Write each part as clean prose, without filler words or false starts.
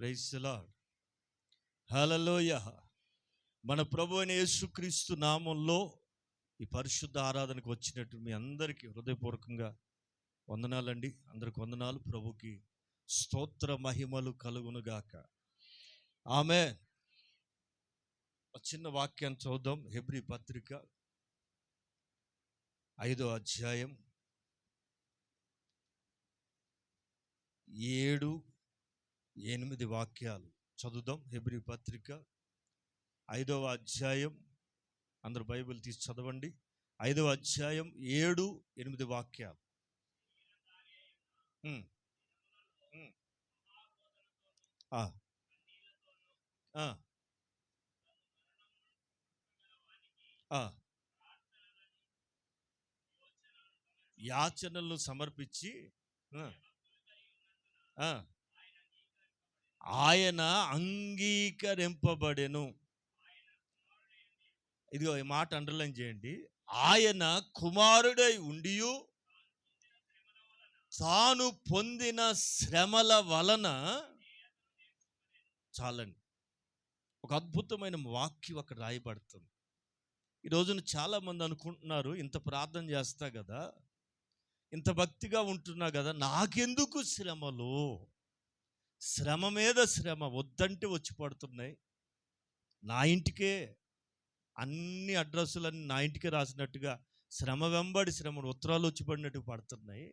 Praise the lord. హల్లెలూయా. మన ప్రభు అయిన యేసుక్రీస్తు నామంలో ఈ పరిశుద్ధ ఆరాధనకు వచ్చినట్టు మీ అందరికీ హృదయపూర్వకంగా వందనాలండి. అందరికి వందనాలు. ప్రభుకి స్తోత్ర మహిమలు కలుగునుగాక. ఆమేన్. ఒక చిన్న వాక్యాన్ని చూద్దాం. హెబ్రీ పత్రిక 5వ అధ్యాయం 7-8 వాక్యాలు చదువుదాం. హెబ్రీ పత్రిక 5వ అధ్యాయం, అందరూ బైబిల్ తీసి చదవండి. 5వ అధ్యాయం 7-8 వాక్యాలు. యాచనలను సమర్పించి ఆయన అంగీకరింపబడెను. ఇదిగో ఈ మాట అండర్లైన్ చేయండి. ఆయన కుమారుడై ఉండియు తాను పొందిన శ్రమల వలన, చాలండి, ఒక అద్భుతమైన వాక్యం అక్కడ రాయబడుతుంది. ఈ రోజున చాలా మంది అనుకుంటున్నారు, ఇంత ప్రార్థన చేస్తా కదా, ఇంత భక్తిగా ఉంటున్నా కదా, నాకెందుకు శ్రమలు? శ్రమ మీద శ్రమ వద్దంటే వచ్చి పడుతున్నాయి. నా ఇంటికే అన్ని అడ్రస్సులన్నీ నా ఇంటికే రాసినట్టుగా శ్రమ వెంబడి శ్రమను ఉత్తరాలు వచ్చి పడినట్టు పడుతున్నాయి.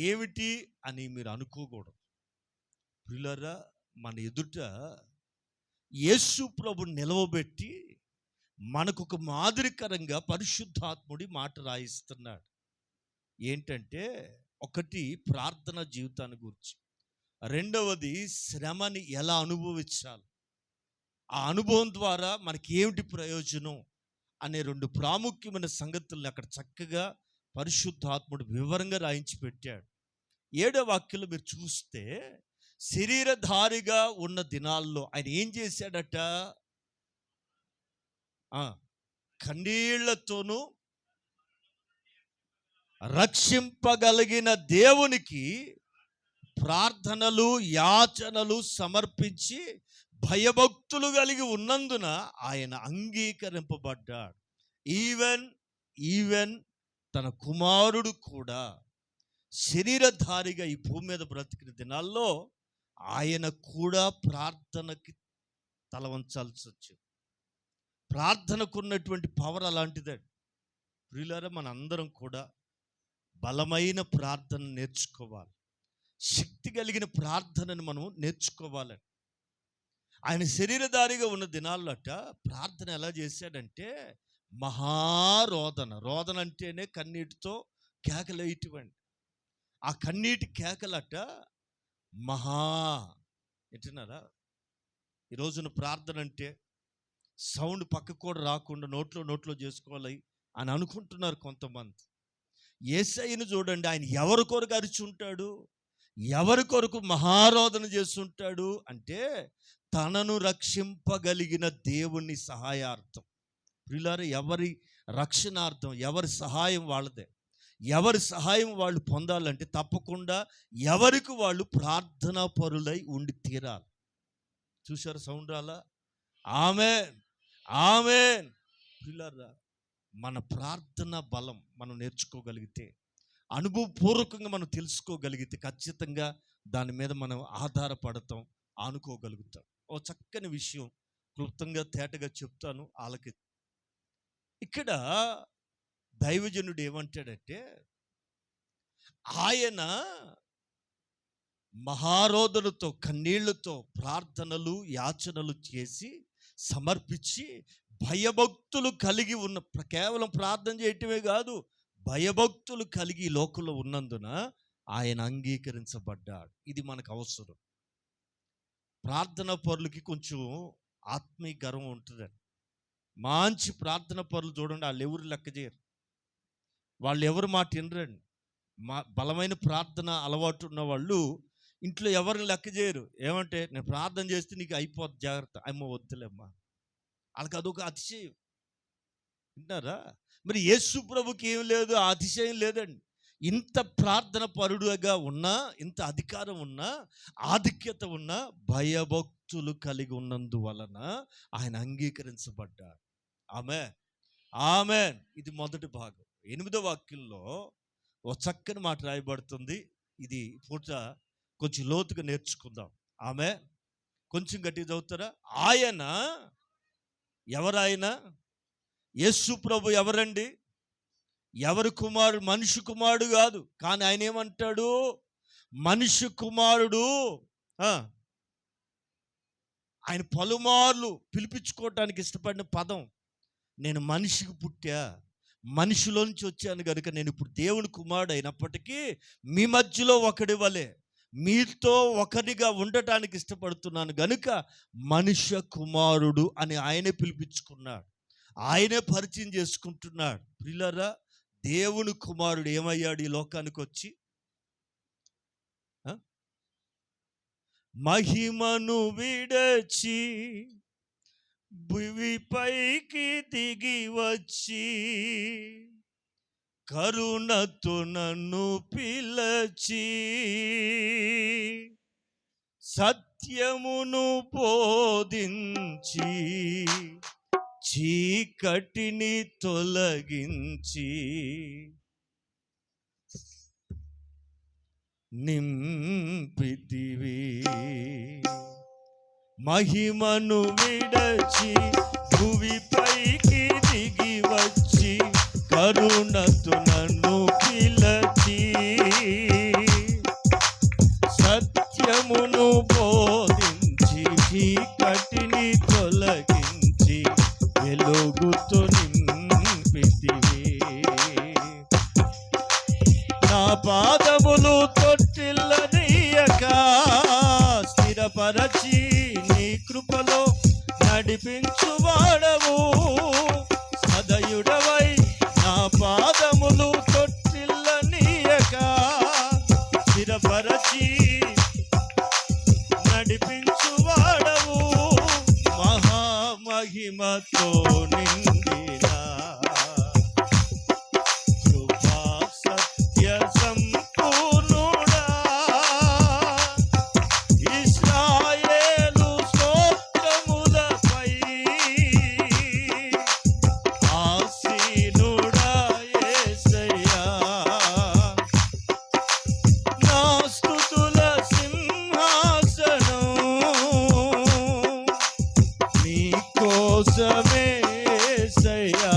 ఏమిటి అని మీరు అనుకోకూడదు. ప్రియులారా, మన ఎదుట యేసు ప్రభుని నిలవబెట్టి మనకు ఒక మాదిరికరంగా పరిశుద్ధాత్ముడి మాట రాయిస్తున్నాడు. ఏంటంటే, ఒకటి ప్రార్థన జీవితాన్ని గురించి, రెండవది శ్రమని ఎలా అనుభవించాలి, ఆ అనుభవం ద్వారా మనకి ఏమిటి ప్రయోజనం అనే రెండు ప్రాముఖ్యమైన సంగతులను అక్కడ చక్కగా పరిశుద్ధాత్ముడు వివరంగా రాయించి పెట్టాడు. 7వ వాక్యంలో మీరు చూస్తే, శరీరధారిగా ఉన్న దినాల్లో ఆయన ఏం చేశాడట? కన్నీళ్లతోనూ రక్షింపగలిగిన దేవునికి ప్రార్థనలు యాచనలు సమర్పించి భయభక్తులు కలిగి ఉన్నందున ఆయన అంగీకరింపబడ్డాడు. ఈవెన్ తన కుమారుడు కూడా శరీరధారిగా ఈ భూమి మీద బ్రతికిన దినాల్లో ఆయన కూడా ప్రార్థనకి తల వంచాల్సి వచ్చింది. ప్రార్థనకు ఉన్నటువంటి పవర్ అలాంటిదండి. ప్రియులారా, మన అందరం కూడా బలమైన ప్రార్థన నేర్చుకోవాలి. శక్తి కలిగిన ప్రార్థనను మనం నేర్చుకోవాలని. ఆయన శరీరధారిగా ఉన్న దినాల్లో ప్రార్థన ఎలా చేశాడంటే, రోదన అంటేనే కన్నీటితో కేకలేయటండి. ఆ కన్నీటి కేకలట వింటున్నారా? ఈ రోజున ప్రార్థన అంటే సౌండ్ పక్కకు కూడా రాకుండా నోట్లో చేసుకోవాలి అని అనుకుంటున్నారు కొంతమంది. యేసయ్యను చూడండి, ఆయన ఎవరి కొరకు అరిచి ఉంటాడు, ఎవరి కొరకు మహారోదన చేస్తుంటాడు అంటే, తనను రక్షింపగలిగిన దేవుని సహాయార్థం. ప్రియులారా, ఎవరి రక్షణార్థం, ఎవరి సహాయం వాళ్ళదే. ఎవరి సహాయం వాళ్ళు పొందాలంటే తప్పకుండా ఎవరికి వాళ్ళు ప్రార్థనా పరులై ఉండి తీరాలి. చూసారు సౌండ్ అలా? ఆమేన్, ఆమేన్. ప్రియులారా, మన ప్రార్థన బలం మనం నేర్చుకోగలిగితే, అనుభవపూర్వకంగా మనం తెలుసుకోగలిగితే, ఖచ్చితంగా దాని మీద మనం ఆధారపడతాం, ఆనుకోగలుగుతాం. ఓ చక్కని విషయం క్లుప్తంగా తేటగా చెప్తాను, ఆలకి. ఇక్కడ దైవజనుడు ఏమంటాడంటే, ఆయన మహారోదనతో కన్నీళ్లతో ప్రార్థనలు యాచనలు చేసి సమర్పించి భయభక్తులు కలిగి ఉన్న, కేవలం ప్రార్థన చేయటమే కాదు, భయభక్తులు కలిగి లోకంలో ఉన్నందున ఆయన అంగీకరించబడ్డాడు. ఇది మనకు అవసరం. ప్రార్థన పరులకి కొంచెం ఆత్మీయ గర్వం ఉంటుందండి. మంచి ప్రార్థన పరులు చూడండి, వాళ్ళు ఎవరు లెక్క చేయరు, వాళ్ళు ఎవరు మాట వినరండి. బలమైన ప్రార్థన అలవాటు ఉన్న వాళ్ళు ఇంట్లో ఎవరిని లెక్క చేయరు. ఏమంటే, నేను ప్రార్థన చేస్తే నీకు అయిపోద్ది, జాగ్రత్త, అమ్మ వద్దులేమ్మా. వాళ్ళకి అదొక అతిశయం. వింటారా? మరి యేసు ప్రభుకి ఏం లేదు, ఆ అతిశయం లేదండి. ఇంత ప్రార్థన పరుడుగా ఉన్నా, ఇంత అధికారం ఉన్నా, ఆధిక్యత ఉన్నా, భయభక్తులు కలిగి ఉన్నందువలన ఆయన అంగీకరించబడ్డాడు. ఆమేన్, ఆమేన్. ఇది మొదటి భాగం. 8వ వాక్యంలో ఒక చక్కని మాట రాయబడుతుంది. ఇది పూట కొంచెం లోతుగా నేర్చుకుందాం. ఆమేన్. కొంచెం గట్టిగా చదువుతారా? ఆయన, ఎవరాయన? యేసు ప్రభు ఎవరండి? ఎవరి కుమారుడు? మనిషి కుమారుడు కాదు. కానీ ఆయన ఏమంటాడు? మనిషి కుమారుడు. ఆయన పలుమార్లు పిలిపించుకోవటానికి ఇష్టపడిన పదం, నేను మనిషికి పుట్టా, మనిషిలోంచి వచ్చాను కనుక నేను ఇప్పుడు దేవుని కుమారుడు అయినప్పటికీ మీ మధ్యలో ఒకడి వలె మీతో ఒకరిగా ఉండటానికి ఇష్టపడుతున్నాను గనుక మనుష్య కుమారుడు అని ఆయనే పిలిపించుకున్నాడు, ఆయనే పరిచయం చేసుకుంటున్నాడు. ప్రియులారా, దేవుని కుమారుడు ఏమయ్యాడు ఈ లోకానికి వచ్చి? మహిమను విడచి భూమిపైకి దిగి వచ్చి కరుణతో నన్ను పిలచి సత్యమును బోధించి చీకటిని తొలగించి నింపితివి. మహిమను విడచి భూమిపైకి దిగి వచ్చి కరుణతో నన్ను పిలచి సత్యమును బోధించి చీకటిని తొలగించి వెలుగుతో నింపితివి. నా పాదములు తొట్టిల్లనీయక స్థిరపరచి నీ కృపలో నడిపించువాడవు. సదయుడవై నా పాదములు తొట్టిల్లనీయక స్థిరపరచి నడిపించువాడవు. మహామహిమతో నిండిన కృపా సత్య సంపూర్ణుడా ఇశ్రాయేలు స్తోత్రములపై ఆసీనుడా యేసయ్యా. నా స్తుతుల సింహాసనం నీ కోసమే యేసయ్యా.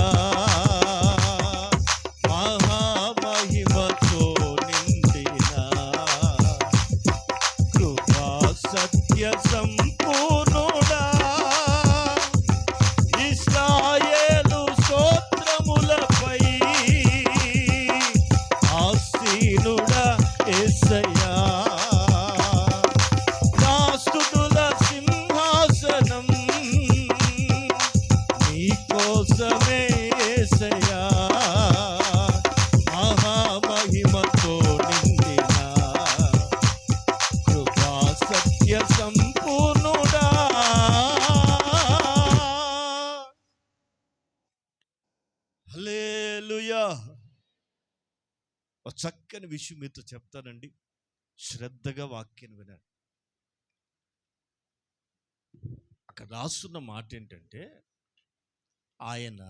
మహామహిమతో నిండిన కృపా సత్య సంపూర్ణుడా ఇశ్రాయేలు స్తోత్రములపై ఆసీనుడా యేసయ్యా. నా స్తుతుల సింహాసనం నీ కోసమే యేసయ్యా. మహామహిమతో నిండిన కృపా సత్య సంపూర్ణుడా. హల్లెలూయా. ఒక చక్కని విషయం మీతో చెప్తానండి, శ్రద్ధగా వాక్యాన్ని వినండి. అక్కడ రాస్తున్న మాట ఏంటంటే, ఆయన,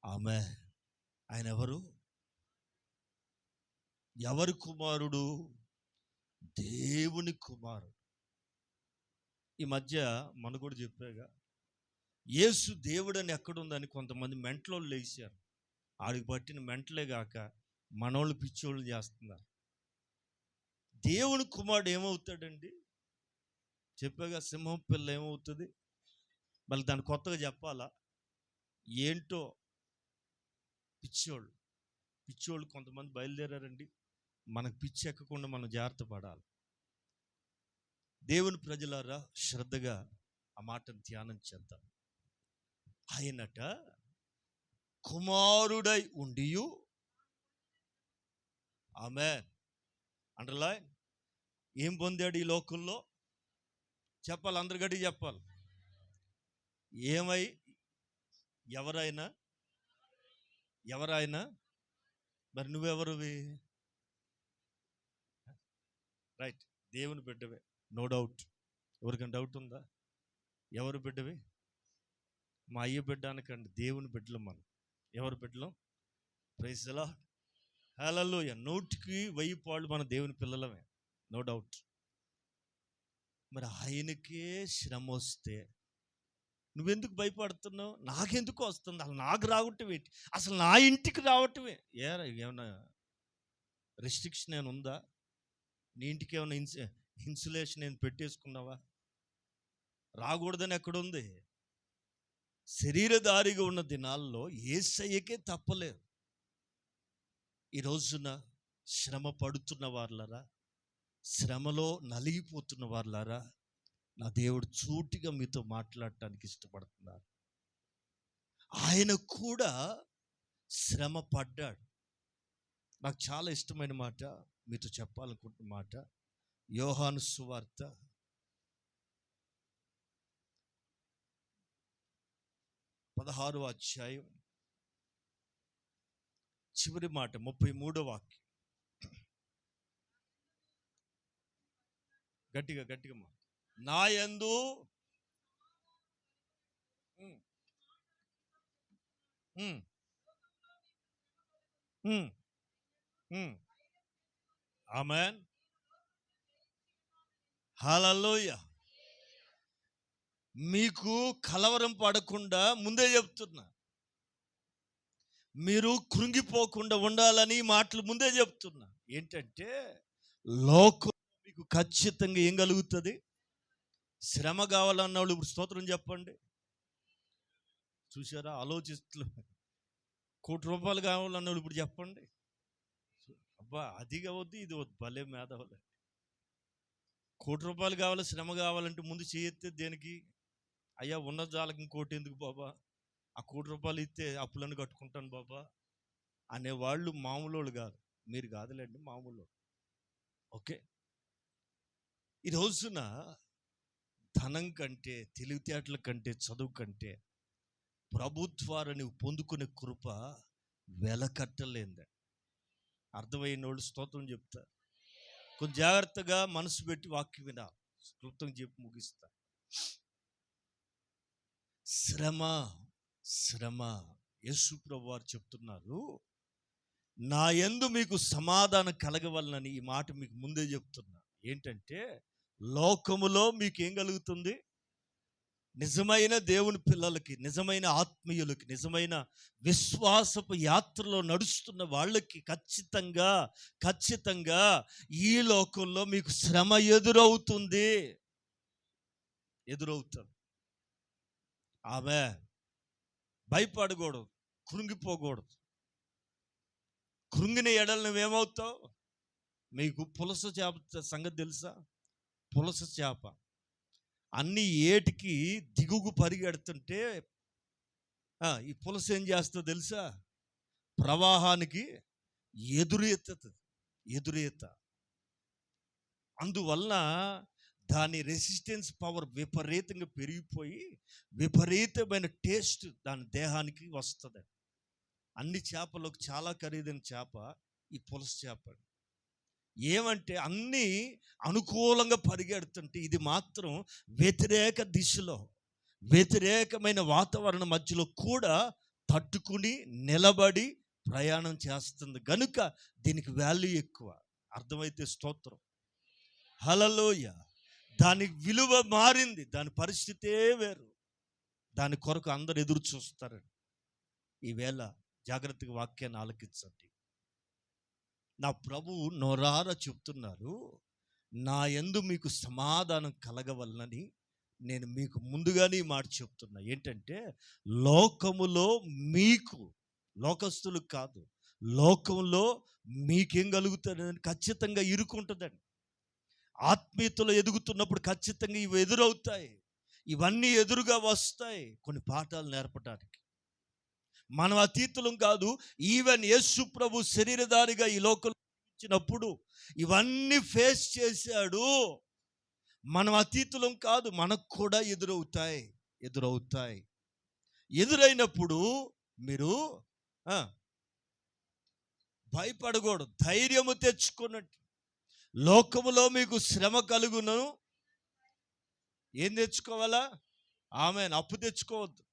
ఆమె, ఆయన ఎవరు? ఎవరి కుమారుడు? దేవుని కుమారుడు. ఈ మధ్య మన కూడా చెప్పాగా, యేసు దేవుడని ఎక్కడుందని కొంతమంది మెంటలోళ్ళు లేచారు. ఆడికి పట్టిన మెంటలే గాక మనోళ్ళు పిచ్చోళ్ళు చేస్తున్నారు. దేవుని కుమారుడు ఏమవుతాడండి? చెప్పాగా, సింహం పిల్ల ఏమవుతుంది? మళ్ళీ దాన్ని కొత్తగా చెప్పాలా? ఏంటో పిచ్చోళ్ళు కొంతమంది బయలుదేరారండి. మనకు పిచ్చి ఎక్కకుండా మనం జాగ్రత్త పడాలి. దేవుని ప్రజలారా, శ్రద్ధగా ఆ మాటను ధ్యానం చేద్దాం. ఆయనట కుమారుడై ఉండియు, ఆమేన్, అండర్లైన్, ఏం పొందాడు ఈ లోకంలో? చెప్పాలి, అందరి గడి చెప్పాలి. ఏమై? ఎవరైనా మరి నువ్వెవరివి? రైట్, దేవుని బిడ్డవే, నో డౌట్. ఎవరికైనా డౌట్ ఉందా? ఎవరు బిడ్డవి? మా అయ్య బిడ్డ అనకండి, దేవుని బిడ్డలు మనం. ఎవరి బిడ్డలు? ప్రైజ్ ది లార్డ్, హల్లెలూయా. 100కి 1000 పాళ్ళు మన దేవుని పిల్లలమే, నో డౌట్. మరి ఆయనకే శ్రమ వస్తే నువ్వెందుకు భయపడుతున్నావు? నాకెందుకు వస్తుంది? అసలు నాకు రావటం ఏంటి? అసలు నా ఇంటికి రావటమే ఏమన్నా రెస్ట్రిక్షన్ ఏమైనా ఉందా? నీ ఇంటికి ఏమైనా ఇన్సులేషన్ ఏమైనా పెట్టేసుకున్నావా? రాకూడదని ఎక్కడుంది? శరీరధారిగా ఉన్న దినాల్లో యేసయ్యకే తప్పలేదు. ఈ రోజున శ్రమ పడుతున్న వాళ్ళరా, శ్రమలో నలిగిపోతున్న వాళ్ళారా, నా దేవుడు సూటిగా మీతో మాట్లాడటానికి ఇష్టపడుతున్నారు. ఆయన కూడా శ్రమ పడ్డాడు. నాకు చాలా ఇష్టమైన మాట మీతో చెప్పాలనుకుంటున్న మాట, యోహాను సువార్త 16వ అధ్యాయం చివరి మాట, 33వ వాక్యం. గట్టిగా గట్టిగా మాట. నా యందు ఆమేన్, హల్లెలూయా. మీకు కలవరం పడకుండా ముందే చెప్తున్నా, మీరు కృంగిపోకుండా ఉండాలని మాటలు ముందే చెప్తున్నా. ఏంటంటే లోకం మీకు ఖచ్చితంగా ఏం కలుగుతుంది? శ్రమ కావాలన్న వాళ్ళు ఇప్పుడు స్తోత్రం చెప్పండి. చూసారా, ఆలోచిస్తూ ₹1,00,00,000 కావాలన్న వాళ్ళు ఇప్పుడు చెప్పండి. అబ్బా, అది కావద్దు ఇది వద్దు, భలే మేధావులు. ₹1,00,00,000 కావాలి, శ్రమ కావాలంటే ముందు చేయెత్తే దేనికి? అయ్యా ఉన్న జాలకి ఇంకోటి ఎందుకు బాబా, ఆ ₹1,00,00,000 ఇస్తే అప్పులను కట్టుకుంటాను బాబా అనేవాళ్ళు మామూలు వాళ్ళు కాదు. మీరు కాదులేండి, మామూలు. ఓకే, ఈ రోజున ధనం కంటే, తెలివితేటల కంటే, చదువు కంటే ప్రభుత్వాన్ని నువ్వు పొందుకునే కృప వెలకట్టలేంది. అర్థమైన వాళ్ళు స్తోత్రం చెప్తారు. కొంచెం జాగ్రత్తగా మనసు పెట్టి వాక్యం వినా, క్లుప్తం చెప్పి ముగిస్తా. శ్రమ శ్రమ, యేసు ప్రభువు వారు చెప్తున్నారు, నా యందు మీకు సమాధానం కలగవలనని ఈ మాట మీకు ముందే చెప్తున్నా. ఏంటంటే లోకములో మీకు ఏం కలుగుతుంది? నిజమైన దేవుని పిల్లలకి, నిజమైన ఆత్మీయులకి, నిజమైన విశ్వాసపు యాత్రలో నడుస్తున్న వాళ్ళకి ఖచ్చితంగా ఖచ్చితంగా ఈ లోకంలో మీకు శ్రమ ఎదురవుతుంది. ఆమె భయపడకూడదు, కృంగిపోకూడదు. కృంగిన ఎడలు నువ్వేమవుతావు? మీకు పులస చేప సంగతి తెలుసా? పులస చేప అన్ని ఏటికి దిగుగు పరిగెడుతుంటే ఈ పులస ఏం చేస్తుందో తెలుసా? ప్రవాహానికి ఎదురేత. అందువల్ల దాని రెసిస్టెన్స్ పవర్ విపరీతంగా పెరిగిపోయి విపరీతమైన టేస్ట్ దాని దేహానికి వస్తుంది. అన్ని చేపలకు చాలా ఖరీదైన చేప ఈ పులస చేప. ఏమంటే అన్నీ అనుకూలంగా పరిగెడుతుంటే ఇది మాత్రం వ్యతిరేక దిశలో, వ్యతిరేకమైన వాతావరణం మధ్యలో కూడా తట్టుకుని నిలబడి ప్రయాణం చేస్తుంది. కనుక దీనికి వాల్యూ ఎక్కువ. అర్థమైతే స్తోత్రం, హల్లెలూయా. దానికి విలువ మారింది, దాని పరిస్థితే వేరు. దాని కొరకు అందరు ఎదురు చూస్తారండి. ఈవేళ జాగ్రత్తగా వాక్యాన్ని ఆలకించండి. నా ప్రభువు నోరార చెప్తున్నారు, నా యందు మీకు సమాధానం కలగవలనని నేను మీకు ముందుగానే మాట చెప్తున్నా. ఏంటంటే లోకములో మీకు, లోకస్తులకు కాదు, లోకంలో మీకేం కలుగుతుందని ఖచ్చితంగా ఇరుకుంటుందండి. ఆత్మీయతలో ఎదుగుతున్నప్పుడు ఖచ్చితంగా ఇవి ఎదురవుతాయి. ఇవన్నీ ఎదురుగా వస్తాయి కొన్ని పాఠాలు నేర్పడానికి. మనం అతీతులం కాదు. ఈవెన్ యేసు ప్రభు శరీరధారిగా ఈ లోకంలో వచ్చినప్పుడు ఇవన్నీ ఫేస్ చేశాడు. మనం అతీతులం కాదు, మనకు కూడా ఎదురవుతాయి. ఎదురైనప్పుడు మీరు భయపడకూడదు, ధైర్యము తెచ్చుకున్నట్టు. లోకములో మీకు శ్రమ కలుగును, ఏం తెచ్చుకోవాలా? ఆమేన్. అప్పు తెచ్చుకోవద్దు.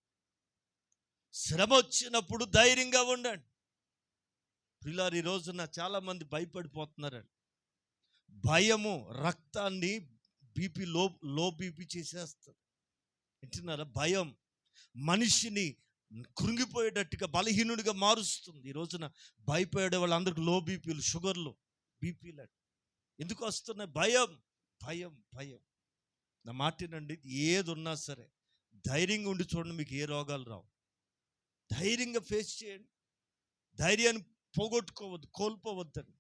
శ్రమ వచ్చినప్పుడు ధైర్యంగా ఉండండి. పిల్లలు ఈ రోజున చాలా మంది భయపడిపోతున్నారండి. భయము రక్తాన్ని బీపీ లో బీపీ చేసేస్తుంది. వింటున్నారా? భయం మనిషిని కృంగిపోయేటట్టుగా, బలహీనుడిగా మారుస్తుంది. ఈ రోజున భయపడే వాళ్ళందరికీ లో బీపీలు, షుగర్లు, బీపీలు ఎందుకు వస్తున్నాయి? భయం భయం భయం. నా మాటనండి, ఏది ఉన్నా సరే ధైర్యంగా ఉండి చూడండి, మీకు ఏ రోగాలు రావు. ధైర్యంగా ఫేస్ చేయండి. ధైర్యాన్ని పోగొట్టుకోవద్దు, కోల్పోవద్దని.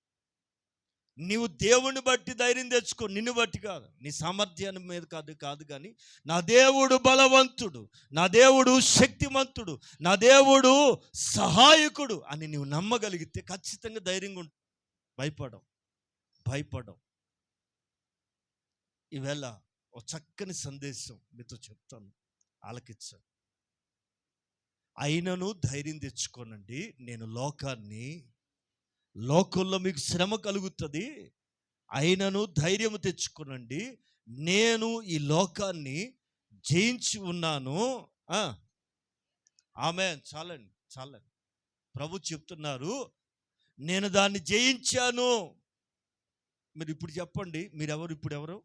నీవు దేవుని బట్టి ధైర్యం తెచ్చుకో, నిన్ను బట్టి కాదు, నీ సామర్థ్యాన్ని మీద కాదు కానీ నా దేవుడు బలవంతుడు, నా దేవుడు శక్తిమంతుడు, నా దేవుడు సహాయకుడు అని నీవు నమ్మగలిగితే ఖచ్చితంగా ధైర్యంగా ఉంటుంది. భయపడం. ఈవేళ ఒక చక్కని సందేశం మీతో చెప్తాను, ఆలకించండి. అయినను ధైర్యం తెచ్చుకోనండి, నేను లోకంలో మీకు శ్రమ కలుగుతుంది, అయినను ధైర్యము తెచ్చుకోనండి, నేను ఈ లోకాన్ని జయించి ఉన్నాను. ఆమేన్. చాలండి. ప్రభు చెప్తున్నారు, నేను దాన్ని జయించాను. మీరు ఇప్పుడు చెప్పండి, ఇప్పుడు ఎవరు?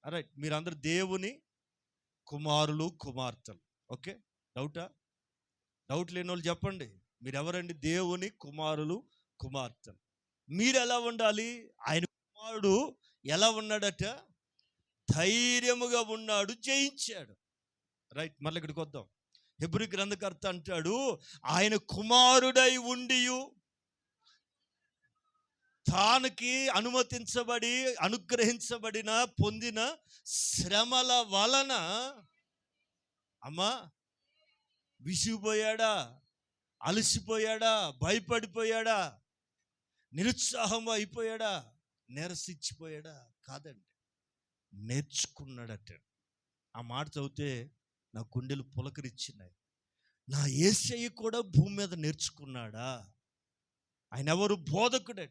రైట్, మీరందరూ దేవుని కుమారులు, కుమార్తెలు. ఓకే, డౌట్ లేని వాళ్ళు చెప్పండి, మీరెవరండి? దేవుని కుమారులు, కుమార్తెలు. మీరు ఎలా ఉండాలి? ఆయన కుమారుడు ఎలా ఉన్నాడట? ధైర్యముగా ఉన్నాడు, జయించాడు. రైట్, మళ్ళీ ఇక్కడికి వద్దాం. హెబ్రీ గ్రంథకర్త అంటాడు, ఆయన కుమారుడై ఉండియు తానికి అనుగ్రహించబడిన పొందిన శ్రమల వలన అమ్మా విసిగిపోయాడా, అలసిపోయాడా, భయపడిపోయాడా, నిరుత్సాహం అయిపోయాడా, నిరసించిపోయాడా? కాదండి, నేర్చుకున్నాడట. ఆ మాట చదివితే నా గుండెలు పులకరించినాయి. నా యేసయ్య కూడా భూమి మీద నేర్చుకున్నాడా? ఆయన ఎవరు? బోధకుడే.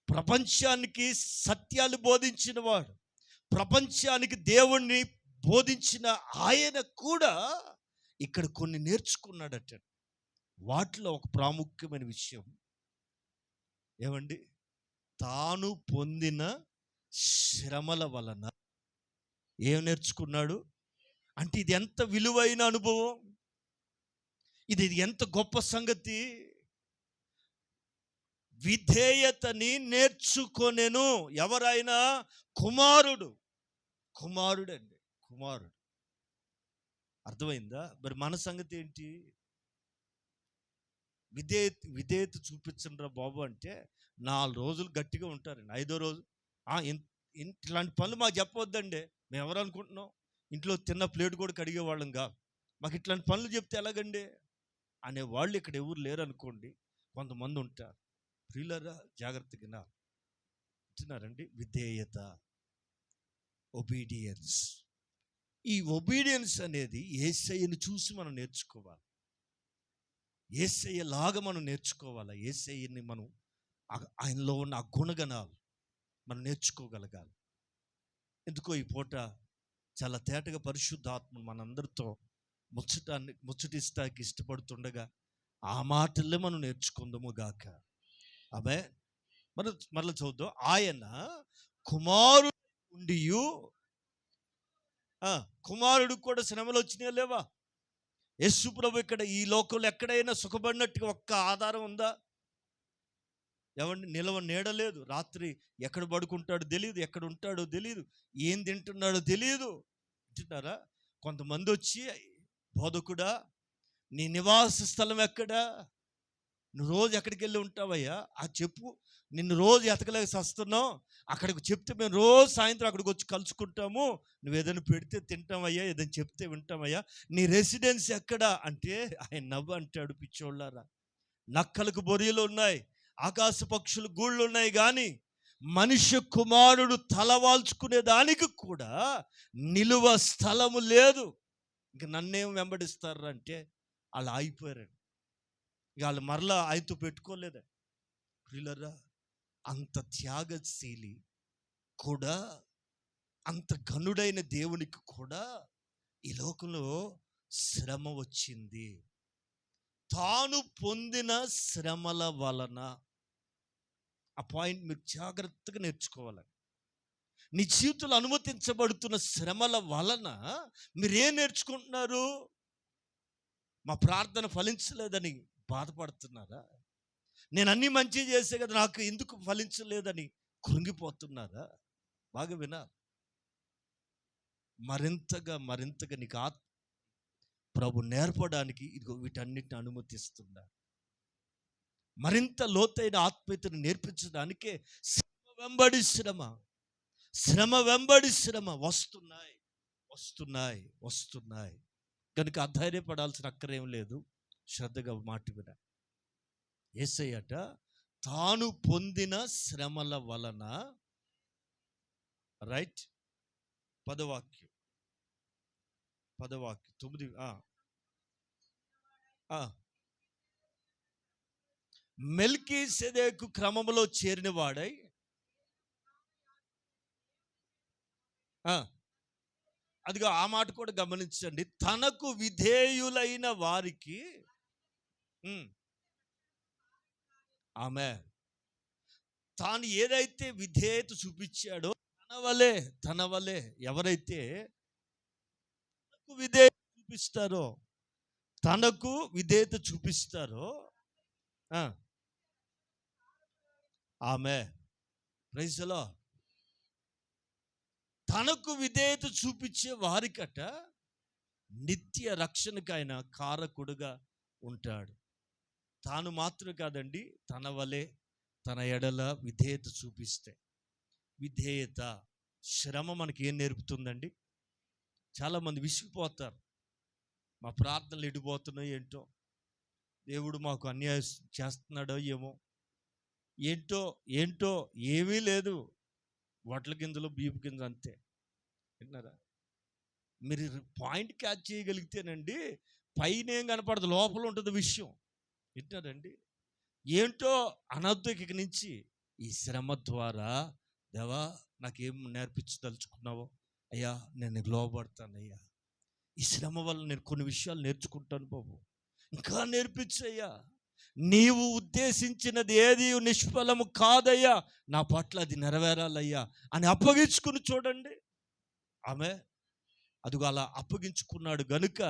ప్రపంచానికి సత్యాలు బోధించిన వాడు, ప్రపంచానికి దేవుణ్ణి బోధించిన ఆయన కూడా ఇక్కడ కొన్ని నేర్చుకున్నాడట. వాటిలో ఒక ప్రాముఖ్యమైన విషయం ఏమండి? తాను పొందిన శ్రమల వలన ఏం నేర్చుకున్నాడు అంటే, ఇది ఎంత విలువైన అనుభవం, ఇది ఎంత గొప్ప సంగతి. విధేయతని నేర్చుకొనెను. ఎవరైనా? కుమారుడు. అర్థమైందా? మరి మన సంగతి ఏంటి? విధేయత చూపించండి రా బాబు అంటే 4 రోజులు గట్టిగా ఉంటారండి. 5వ రోజు ఇట్లాంటి పనులు మాకు చెప్పవద్దండి, మేము ఎవరు అనుకుంటున్నాం? ఇంట్లో తిన్న ప్లేట్ కూడా కడిగేవాళ్ళం కాదు, మాకు ఇట్లాంటి పనులు చెప్తే ఎలాగండి అనేవాళ్ళు ఇక్కడ ఎవరు లేరు అనుకోండి, కొంతమంది ఉంటారు. ప్రియులారా, జాగ్రత్తగా వింటున్నారండి? విధేయత, ఒబీడియన్స్. ఈ ఒబీడియన్స్ అనేది యేసయ్యను చూసి మనం నేర్చుకోవాలి. యేసయ్యలాగా మనం నేర్చుకోవాలి. యేసయ్యని మనం ఆయనలో ఉన్న ఆ గుణగణాలు మనం నేర్చుకోగలగాలి. ఎందుకో ఈ పూట చాలా తేటగా పరిశుద్ధాత్మ మనందరితో ముచ్చటిస్తాకి ఇష్టపడుతుండగా ఆ మాటల్లే మనం నేర్చుకుందాము గాక. ఆమె మరలా చూద్దాం. ఆయన కుమారుడు ఉండియు, కుమారుడికి కూడా శ్రమలు వచ్చినాయా లేవా? యేసు ప్రభు ఇక్కడ ఈ లోకంలో ఎక్కడైనా సుఖపడినట్టుగా ఒక్క ఆధారం ఉందా? ఏమండి, నీడలేదు. రాత్రి ఎక్కడ పడుకుంటాడో తెలియదు, ఎక్కడ ఉంటాడో తెలియదు, ఏం తింటున్నాడో తెలియదు. వింటున్నారా? కొంతమంది వచ్చి, బోధకుడా నీ నివాస స్థలం ఎక్కడా? నువ్వు రోజు ఎక్కడికి వెళ్ళి ఉంటావయ్యా? చెప్పు, నిన్ను రోజు ఎతకలేక వస్తున్నావు, అక్కడికి చెప్తే మేము రోజు సాయంత్రం అక్కడికి వచ్చి కలుసుకుంటాము, నువ్వు ఏదైనా పెడితే తింటామయ్యా, ఏదైనా చెప్తే వింటామయ్యా, నీ రెసిడెన్స్ ఎక్కడా అంటే ఆయన నవ్వు అంటాడు, పిచ్చోళ్ళారా, నక్కలకు బొరియలు ఉన్నాయి, ఆకాశ పక్షులు గూళ్ళు ఉన్నాయి, కానీ మనిషి కుమారుడు తలవాల్చుకునే దానికి కూడా నిలువ స్థలము లేదు. ఇంక నన్నేం వెంబడిస్తారు అంటే అలా అయిపోయారండి. వాళ్ళు మరలా ఆయనతో పెట్టుకోలేదా ప్రియులారా? అంత త్యాగశీలి కూడా, అంత ఘనుడైన దేవునికి కూడా ఈ లోకంలో శ్రమ వచ్చింది. తాను పొందిన శ్రమల వలన, ఆ పాయింట్ మీరు జాగ్రత్తగా నేర్చుకోవాలి. నీ జీవితంలో అనుమతించబడుతున్న శ్రమల వలన మీరేం నేర్చుకుంటున్నారు? మా ప్రార్థన ఫలించలేదని బాధపడుతున్నారా? నేను అన్నీ మంచి చేసే కదా, నాకు ఎందుకు ఫలించలేదని కృంగిపోతున్నారా? బాగా వినాలి. మరింతగా నీకు ప్రభు నేర్పడానికి ఇదిగో వీటన్నిటిని అనుమతిస్తున్నా. మరింత లోతైన ఆత్మీయతను నేర్పించడానికే శ్రమ వెంబడి శ్రమ వస్తున్నాయి. కనుక అధైర్యపడాల్సిన అక్కరేం లేదు. శ్రద్ధగా మాట విన. యేసయ్యట తాను పొందిన శ్రమల వలన, రైట్, పదవాక్యం 9. మెల్కీసెదెకు క్రమములో చేరిన వాడై, అదిగో ఆ మాట కూడా గమనించండి. తనకు విధేయులైన వారికి ఆమె తాను ఏదైతే విధేయత చూపించాడో తన వలే ఎవరైతే తనకు విధేయత చూపిస్తారో ఆమె ప్రైజ్ ది లార్డ్. తనకు విధేయత చూపించే వారికట నిత్య రక్షణకు ఆయన కారకుడుగా ఉంటాడు. తాను మాత్రం కాదండి, తన వలె తన ఎడల విధేయత చూపిస్తే. విధేయత శ్రమ మనకి ఏం నేర్పుతుందండి? చాలామంది విసిగిపోతారు. మా ప్రార్థనలు ఎడిపోతున్నాయి ఏంటో, దేవుడు మాకు అన్యాయం చేస్తున్నాడో ఏమో, ఏంటో ఏమీ లేదు, వడ్ల గింజలు బియ్యపు గింజలు అంతే. విన్నారా? మీరు పాయింట్ క్యాచ్ చేయగలిగితేనండి పైన ఏం కనపడదు, లోపల ఉంటుంది విషయం. వింటారండి? ఏంటో అనొద్దు ఇక నుంచి. ఈ శ్రమ ద్వారా దేవా నాకేం నేర్పించదలుచుకున్నావో అయ్యా, నేను లోబడతానయ్యా. ఈ శ్రమ వల్ల నేను కొన్ని విషయాలు నేర్చుకుంటాను బాబు, ఇంకా నేర్పించయ్యా. నీవు ఉద్దేశించినది ఏది నిష్ఫలము కాదయ్యా, నా పట్ల అది నెరవేరాలయ్యా అని అప్పగించుకుని చూడండి. ఆమె అదిగో అలా అప్పగించుకున్నాడు గనుక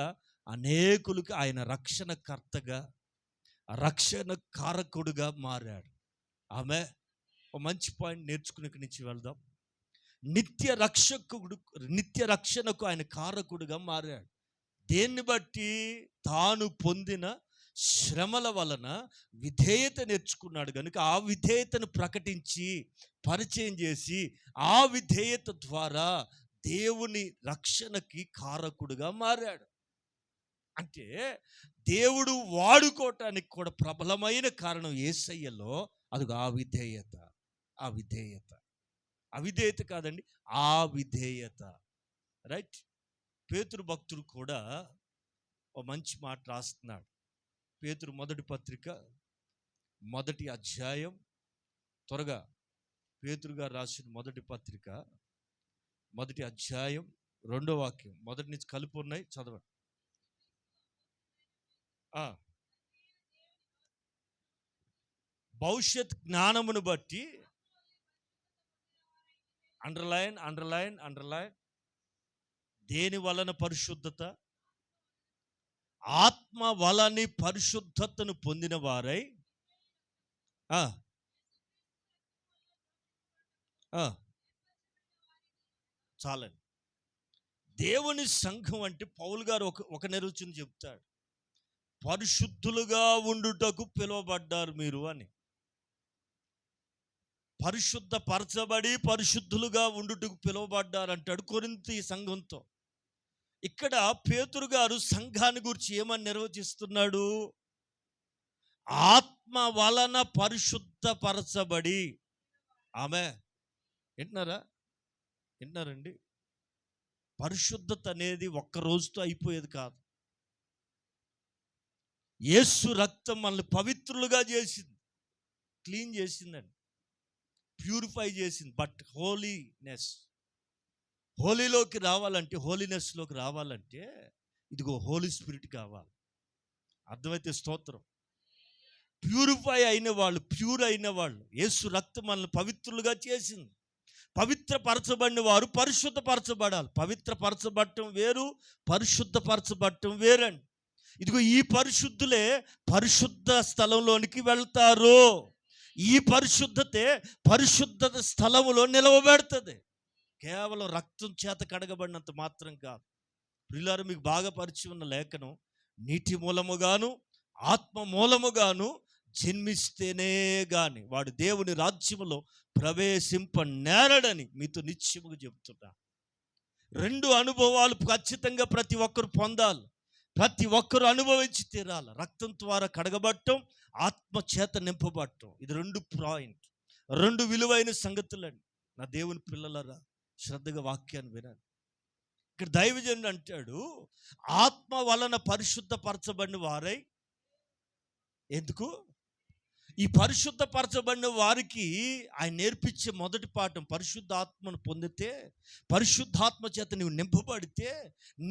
అనేకులకు ఆయన రక్షణకర్తగా, రక్షణ కారకుడుగా మారాడు. ఆమె ఒక మంచి పాయింట్ నేర్చుకుని ఇక్కడి నుంచి వెళ్దాం. నిత్య రక్షణకు ఆయన కారకుడుగా మారాడు. దేన్ని బట్టి? తాను పొందిన శ్రమల వలన విధేయత నేర్చుకున్నాడు కనుక ఆ విధేయతను ప్రకటించి పరిచయం చేసి ఆ విధేయత ద్వారా దేవుని రక్షణకి కారకుడుగా మారాడు. అంటే దేవుడు వాడుకోవటానికి కూడా ప్రబలమైన కారణం యేసయ్యలో అదిగో ఆ విధేయత కాదండి, ఆ విధేయత. రైట్. పేతురు భక్తుడు కూడా ఒక మంచి మాట రాస్తున్నాడు. పేతురు మొదటి పత్రిక 1వ అధ్యాయం, త్వరగా పేతురు గారు రాసిన మొదటి పత్రిక 1వ అధ్యాయం 2వ వాక్యం, మొదటి నుంచి కలిపి ఉన్నాయి, చదవండి. భవిష్యత్ జ్ఞానమును బట్టి, అండర్లైన్, దేని వలన పరిశుద్ధత? ఆత్మ వలని పరిశుద్ధతను పొందిన వారై చాలండి. దేవుని సంఘం అంటే పౌలు గారు ఒక నిర్వచనం చెప్తాడు, పరిశుద్ధులుగా ఉండుటకు పిలువబడ్డారు మీరు అని. పరిశుద్ధపరచబడి పరిశుద్ధులుగా ఉండుటకు పిలువబడ్డారు అంటాడు కొరింథీ సంఘంతో. ఇక్కడ పేతురు గారు సంఘాన్ని గురించి ఏమని నిర్వచిస్తున్నాడు? ఆత్మ వలన పరిశుద్ధపరచబడి. ఆమె వింటున్నారండి? పరిశుద్ధత అనేది ఒక్క రోజుతో అయిపోయేది కాదు. యేసు రక్తం మనల్ని పవిత్రులుగా చేసింది, క్లీన్ చేసిందండి, ప్యూరిఫై చేసింది. బట్ హోలీలోకి రావాలంటే, హోలీనెస్లోకి రావాలంటే ఇదిగో హోలీ స్పిరిట్ కావాలి. అర్థమైతే స్తోత్రం. ప్యూరిఫై అయిన వాళ్ళు, ప్యూర్ అయిన వాళ్ళు, యేసు రక్తం మనల్ని పవిత్రులుగా చేసింది. పవిత్రపరచబడిన వారు పరిశుద్ధపరచబడాలి. పవిత్రపరచబడటం వేరు, పరిశుద్ధపరచబడటం వేరండి. ఇదిగో ఈ పరిశుద్ధులే పరిశుద్ధ స్థలంలోనికి వెళ్తారు. ఈ పరిశుద్ధతే పరిశుద్ధ స్థలములో నిలవబెడుతుంది. కేవలం రక్తం చేత కడగబడినంత మాత్రం కాదు. ప్రియులారా, మీకు బాగా పరిచయం ఉన్న లేఖనం, నీటి మూలముగాను ఆత్మ మూలముగాను జన్మిస్తేనే గాని వాడు దేవుని రాజ్యములో ప్రవేశింపనేరడని మీతో నిశ్చయముగా చెబుతున్నా. 2 అనుభవాలు ఖచ్చితంగా ప్రతి ఒక్కరు పొందాలి, ప్రతి ఒక్కరు అనుభవించి తీరాలి. రక్తం ద్వారా కడగబడటం, ఆత్మ చేత నింపబడటం. ఇది 2 పాయింట్, 2 విలువైన సంగతులండి. నా దేవుని పిల్లలరా, శ్రద్ధగా వాక్యాన్ని వినండి. ఇక్కడ దైవజనుడు అంటాడు, ఆత్మ వలన పరిశుద్ధపరచబడిన వారై. ఎందుకు? ఈ పరిశుద్ధపరచబడిన వారికి ఆయన నేర్పించే మొదటి పాఠం, పరిశుద్ధ ఆత్మను పొందితే, పరిశుద్ధాత్మ చేత నీవు నింపబడితే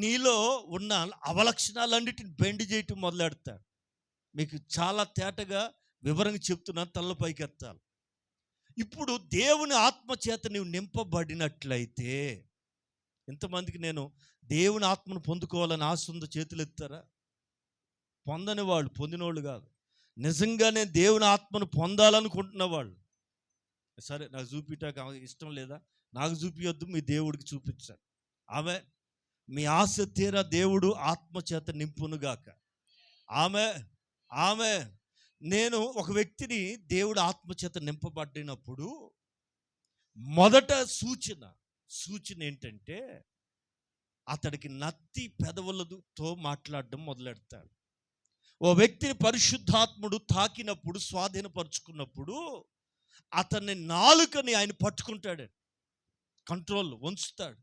నీలో ఉన్న అవలక్షణాలన్నిటిని బెండ్ చేయటం మొదలెడతాడు. మీకు చాలా తేటగా వివరంగా చెప్తున్నాను, తల్ల పైకెత్తాలి. ఇప్పుడు దేవుని ఆత్మ చేత నీవు నింపబడినట్లయితే, ఇంతమందికి నేను దేవుని ఆత్మను పొందుకోవాలని ఆశ ఉందో చేతులు ఎత్తారా? పొందని వాళ్ళు, పొందినోళ్ళు కాదు. నిజంగానే దేవుని ఆత్మను పొందాలనుకుంటున్న వాళ్ళు, సరే నాకు చూపించక ఇష్టం లేదా, నాకు చూపించొద్దు, మీ దేవుడికి చూపించాలి. ఆమె మీ ఆశ తీరా దేవుడు ఆత్మ చేత నింపునుగాక. ఆమె ఆమె నేను ఒక వ్యక్తిని దేవుడు ఆత్మ చేత నింపబడినప్పుడు మొదట సూచన ఏంటంటే, అతడికి నత్తి పెదవులతో మాట్లాడడం మొదలెడతాడు. ఓ వ్యక్తిని పరిశుద్ధాత్ముడు తాకినప్పుడు, స్వాధీనపరుచుకున్నప్పుడు అతన్ని నాలుకని ఆయన పట్టుకుంటాడు, కంట్రోల్ ఉంచుతాడు,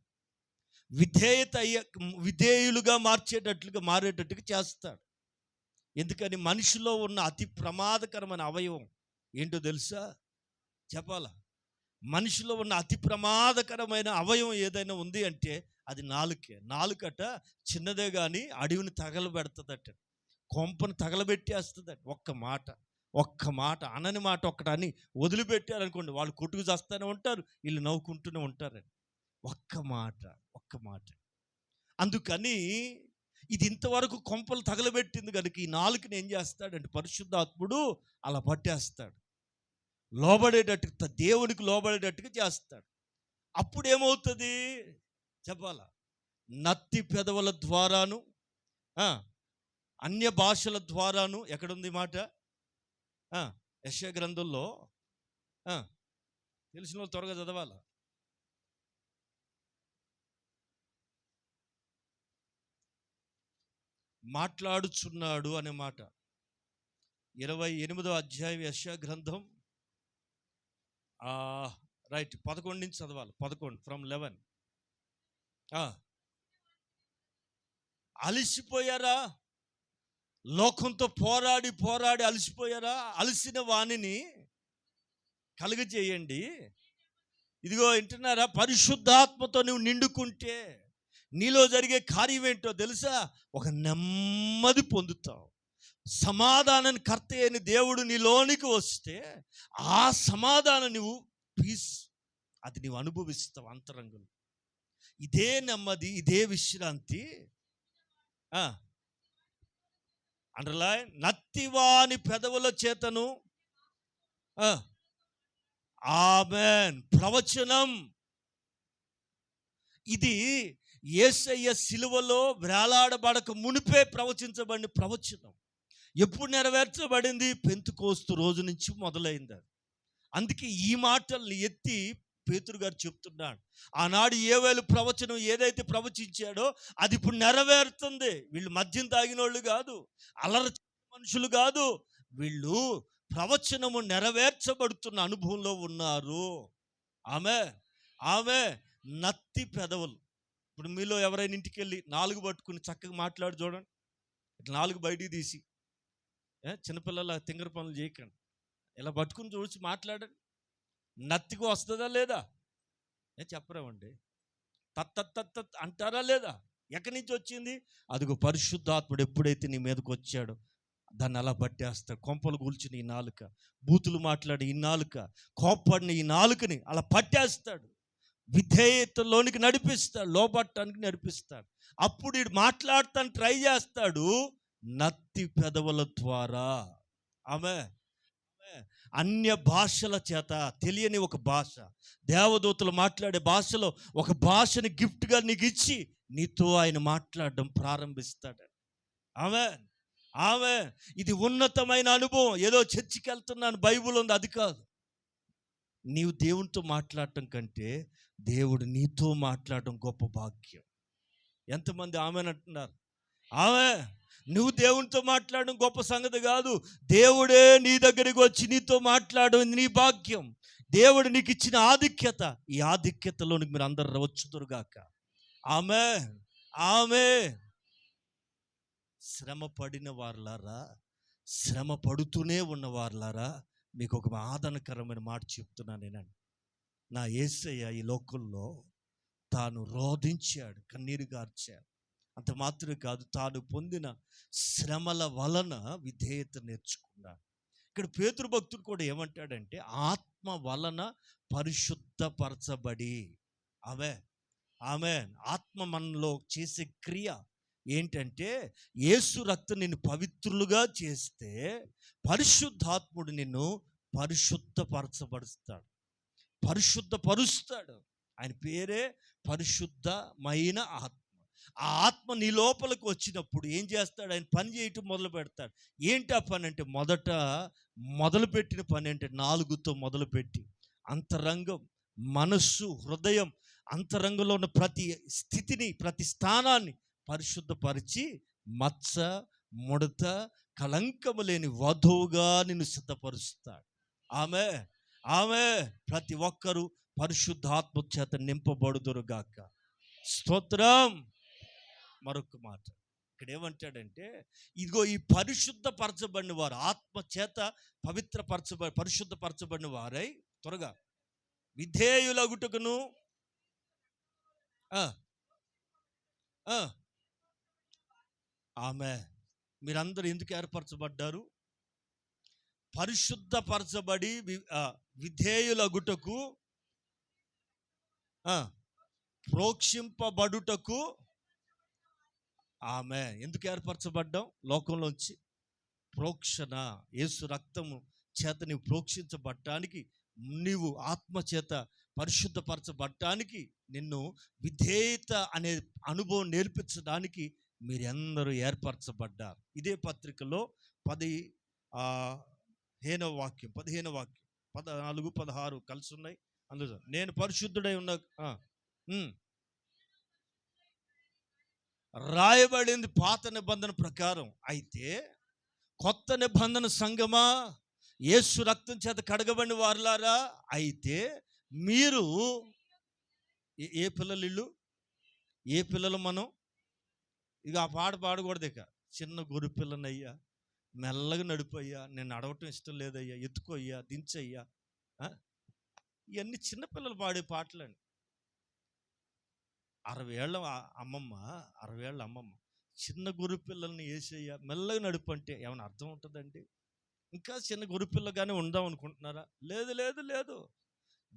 విధేయులుగా మారేటట్టుగా చేస్తాడు. ఎందుకని? మనిషిలో ఉన్న అతి ప్రమాదకరమైన అవయవం ఏంటో తెలుసా? చెప్పాలా? మనిషిలో ఉన్న అతి ప్రమాదకరమైన అవయవం ఏదైనా ఉంది అంటే అది నాలుకే. నాలుకట చిన్నదే కానీ అడవిని తగలబెడుతుందట, కొంపను తగలబెట్టేస్తుందట. ఒక్క మాట అనని మాట ఒక్కటి అని వదిలిపెట్టారనుకోండి, వాళ్ళు కొట్టుకు చేస్తూనే ఉంటారు, వీళ్ళు నవ్వుకుంటూనే ఉంటారని. ఒక్క మాట. అందుకని ఇది ఇంతవరకు కొంపలు తగలబెట్టింది కనుక ఈ నాలుకని ఏం చేస్తాడంటే పరిశుద్ధాత్ముడు అలా పట్టేస్తాడు, లోబడేటట్టు, దేవునికి లోబడేటట్టుగా చేస్తాడు. అప్పుడు ఏమవుతుంది చెప్పాలా? నత్తి పెదవుల ద్వారాను, అన్య భాషల ద్వారాను. ఎక్కడుంది మాట? యెషయా గ్రంథంలో తెలిసిన వాళ్ళు త్వరగా చదవాల. మాట్లాడుచున్నాడు అనే మాట 28వ అధ్యాయం యెషయా గ్రంథం, రైట్, 11 నుంచి చదవాలి. 11 from 11. అలసిపోయారా? లోకంతో పోరాడి అలసిపోయారా? అలసిన వాణిని కలుగజేయండి. ఇదిగో వింటున్నారా? పరిశుద్ధాత్మతో నువ్వు నిండుకుంటే నీలో జరిగే కార్యం ఏంటో తెలుసా? ఒక నెమ్మది పొందుతావు. సమాధానాన్ని కర్త అయిన దేవుడు నీలోనికి వస్తే ఆ సమాధానం నువ్వు పీస్ అది నువ్వు అనుభవిస్తావు అంతరంగంలో. ఇదే నెమ్మది, ఇదే విశ్రాంతి. అండర్లైన్, నత్తివాని పెదవుల చేతను ఆమేన్ ప్రవచనం. ఇది యేసయ్య సిలువలో వేలాడబడక మునిపే ప్రవచించబడిన ప్రవచనం. ఎప్పుడు నెరవేర్చబడింది? పెంతెకోస్తు రోజు నుంచి మొదలైంది. అందుకే ఈ మాటల్ని ఎత్తి పేతురు గారు చెప్తున్నాడు, ఆనాడు యోవేలు ప్రవచనం ఏదైతే ప్రవచించాడో అది ఇప్పుడు నెరవేరుతుంది. వీళ్ళు మద్యం తాగిన వాళ్ళు కాదు, అల్లరి మనుషులు కాదు, వీళ్ళు ప్రవచనము నెరవేర్చబడుతున్న అనుభవంలో ఉన్నారు. ఆమె నత్తి పెదవులు. ఇప్పుడు మీలో ఎవరైనా ఇంటికి వెళ్ళి 4 పట్టుకుని చక్కగా మాట్లాడి చూడండి, 4 బయటికి తీసి చిన్నపిల్లల తింగర పనులు చేయకండి. ఇలా పట్టుకుని చూసి మాట్లాడండి. నత్తికి వస్తుందా లేదా? చెప్పరామండి. తత్ అంటారా లేదా? ఎక్కడి నుంచి వచ్చింది? అదిగో పరిశుద్ధాత్ముడు ఎప్పుడైతే నీ మీదకి వచ్చాడో దాన్ని అలా పట్టేస్తాడు. కొంపలు కూల్చిన ఈ నాలుక, బూతులు మాట్లాడి ఈ నాలుక, కోప్పడిన ఈ నాలుకని అలా పట్టేస్తాడు. విధేయతలోనికి నడిపిస్తాడు, లోపట్టానికి నడిపిస్తాడు. అప్పుడు వీడు మాట్లాడటానికి ట్రై చేస్తాడు నత్తి పెదవుల ద్వారా. ఆమె అన్య భాషల చేత, తెలియని ఒక భాష, దేవదూతలు మాట్లాడే భాషలో ఒక భాషని గిఫ్ట్గా నీకు ఇచ్చి నీతో ఆయన మాట్లాడడం ప్రారంభిస్తాడు. ఆమె ఇది ఉన్నతమైన అనుభవం. ఏదో చర్చికి వెళ్తున్నాను, బైబుల్ ఉంది, అది కాదు. నీవు దేవునితో మాట్లాడటం కంటే దేవుడు నీతో మాట్లాడటం గొప్ప భాగ్యం. ఎంతమంది ఆమెనంటున్నారు? నువ్వు దేవునితో మాట్లాడడం గొప్ప సంగతి కాదు. దేవుడే నీ దగ్గరికి వచ్చి నీతో మాట్లాడడం నీ భాగ్యం. దేవుడు నీకు ఇచ్చిన ఆధిక్యత. ఈ ఆధిక్యతలోనికి మీరు అందరు వచ్చుదురుగాక. ఆమె శ్రమ పడిన వారులారా, శ్రమ పడుతూనే ఉన్న వారులారా, మీకు ఒక ఆదరణకరమైన మాట చెప్తున్నాను నేనండి. నా యేసయ్య ఈ లోకంలో తాను రోధించాడు, కన్నీరు గార్చాడు. అంత మాత్రమే కాదు, తాను పొందిన శ్రమల వలన విధేయత నేర్చుకున్నాడు. ఇక్కడ పేతురు భక్తుడు కూడా ఏమంటాడంటే, ఆత్మ వలన పరిశుద్ధపరచబడి. ఆమె ఆత్మ మనలో చేసే క్రియ ఏంటంటే, యేసు రక్తం నిన్ను పవిత్రులుగా చేస్తే పరిశుద్ధాత్ముడు నిన్ను పరిశుద్ధపరుస్తాడు. ఆయన పేరే పరిశుద్ధమైన ఆత్మ. ఆ ఆత్మ నీ లోపలికి వచ్చినప్పుడు ఏం చేస్తాడు? ఆయన పని చేయటం మొదలు పెడతాడు. ఏంటి ఆ పని అంటే, మొదలుపెట్టిన పని అంటే 4తో మొదలుపెట్టి అంతరంగం, మనస్సు, హృదయం, అంతరంగంలో ఉన్న ప్రతి స్థితిని, ప్రతి స్థానాన్ని పరిశుద్ధపరిచి మచ్చ, ముడత, కళంకము లేని వధువుగా నిన్ను సిద్ధపరుస్తాడు. ఆమె ప్రతి ఒక్కరూ పరిశుద్ధాత్మ చేత నింపబడుదురుగాక. స్తోత్రం. మరొక మాట ఇక్కడ ఏమంటాడంటే, ఇదిగో ఈ పరిశుద్ధపరచబడిన వారు, ఆత్మ చేత పరిశుద్ధపరచబడిన వారై త్వరగా విధేయులగుటకును. ఆమె మీరందరూ ఎందుకు ఏర్పరచబడ్డారు? పరిశుద్ధపరచబడి విధేయులగుటకు, ప్రోక్షింపబడుటకు. ఆమె ఎందుకు ఏర్పరచబడ్డాం? లోకంలోంచి ప్రోక్షణ, యేసు రక్తము చేత నీవు ప్రోక్షించబడటానికి, నీవు ఆత్మ చేత పరిశుద్ధపరచబడటానికి, నిన్ను విధేయత అనే అనుభవం నేర్పించడానికి మీరందరూ ఏర్పరచబడ్డారు. ఇదే పత్రికలో 15వ వాక్యం 14, 16 కలిసి ఉన్నాయి. అందులో నేను పరిశుద్ధుడై ఉన్న రాయబడింది పాత నిబంధన ప్రకారం. అయితే కొత్త నిబంధన సంగమా, యేసు రక్తం చేత కడగబడిన వారులారా, అయితే మీరు ఏ పిల్లలు, ఏ పిల్లలు మనం ఇక ఆ పాట పాడకూడదు. ఇక చిన్న గొర్రె పిల్లనయ్యా, మెల్లగా నడిపోయ్యా, నేను నడవటం ఇష్టం లేదయ్యా, ఎత్తుకోయ్యా, దించయ్యా. ఇవన్నీ చిన్నపిల్లలు పాడే పాటలండి. 60 ఏళ్ళ అమ్మమ్మ చిన్న గొర్రె పిల్లల్ని వేసేయ్యా, మెల్లగా నడుపు అంటే ఏమైనా అర్థం ఉంటుందండి? ఇంకా చిన్న గొర్రె పిల్లగానే ఉందాం అనుకుంటున్నారా? లేదు.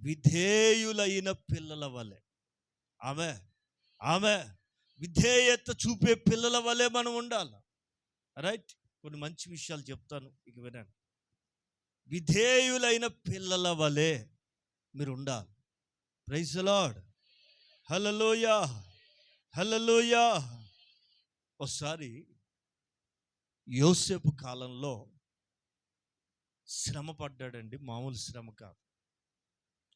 విధేయులైన పిల్లల వలె, ఆమె విధేయత చూపే పిల్లల వలె మనం ఉండాలి. రైట్? కొన్ని మంచి విషయాలు చెప్తాను, ఇక వినండి. విధేయులైన పిల్లల వలె మీరు ఉండాలి. Praise the lord. హల్లెలూయా. ఒకసారి యోసేపు కాలంలో శ్రమ పడ్డాడండి. మామూలు శ్రమ కాదు.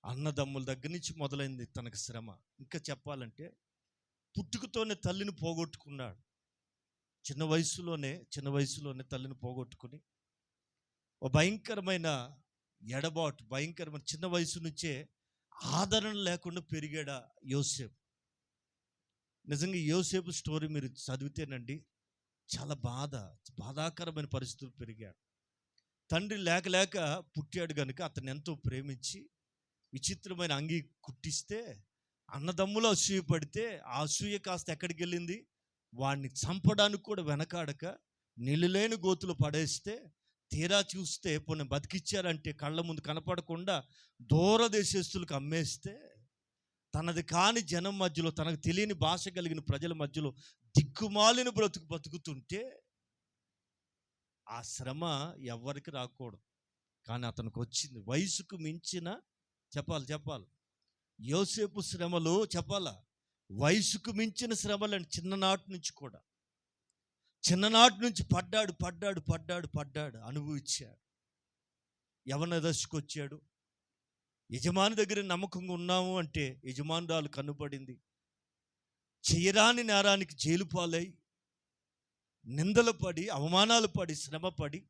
అన్నదమ్ముల దగ్గర నుంచి మొదలైంది తనకు శ్రమ. ఇంకా చెప్పాలంటే పుట్టుకతోనే తల్లిని పోగొట్టుకున్నాడు. చిన్న వయసులోనే తల్లిని పోగొట్టుకుని ఒక భయంకరమైన చిన్న వయసు నుంచే ఆదరణ లేకుండా పెరిగాడా యోసేపు. నిజంగా యోసేపు స్టోరీ మీరు చదివితేనండి చాలా బాధాకరమైన పరిస్థితులు పెరిగాడు. తండ్రి లేక లేక పుట్టాడు కనుక అతన్ని ఎంతో ప్రేమించి విచిత్రమైన అంగి కుట్టిస్తే అన్నదమ్ములు అసూయ పడితే ఆ అసూయ కాస్త ఎక్కడికి వెళ్ళింది, వాడిని చంపడానికి కూడా వెనకాడక నిలులేని గోతులు పడేస్తే తీరా చూస్తే పొన్ను బతికిచ్చారంటే కళ్ళ ముందు కనపడకుండా దూరదేశస్తులకు అమ్మేస్తే తనది కాని జనం మధ్యలో, తనకు తెలియని భాష కలిగిన ప్రజల మధ్యలో దిక్కుమాలిన బతుకుతుంటే ఆ శ్రమ ఎవరికి రాకూడదు, కానీ అతనికి వచ్చింది. వయసుకు మించిన చెప్పాలి యోసేపు శ్రమలు చెప్పాలా, వయసుకు మించిన శ్రమలు. చిన్ననాటి నుంచి పడ్డాడు అనుభవించాడు. యవ్వన దశకు వచ్చాడు. యజమాని దగ్గర నమ్మకంగా ఉన్నాము అంటే యజమానురాలు కన్నుపడింది. చేయరాని నేరానికి జైలు పాలై నిందలు పడి అవమానాలు పడి శ్రమ పడి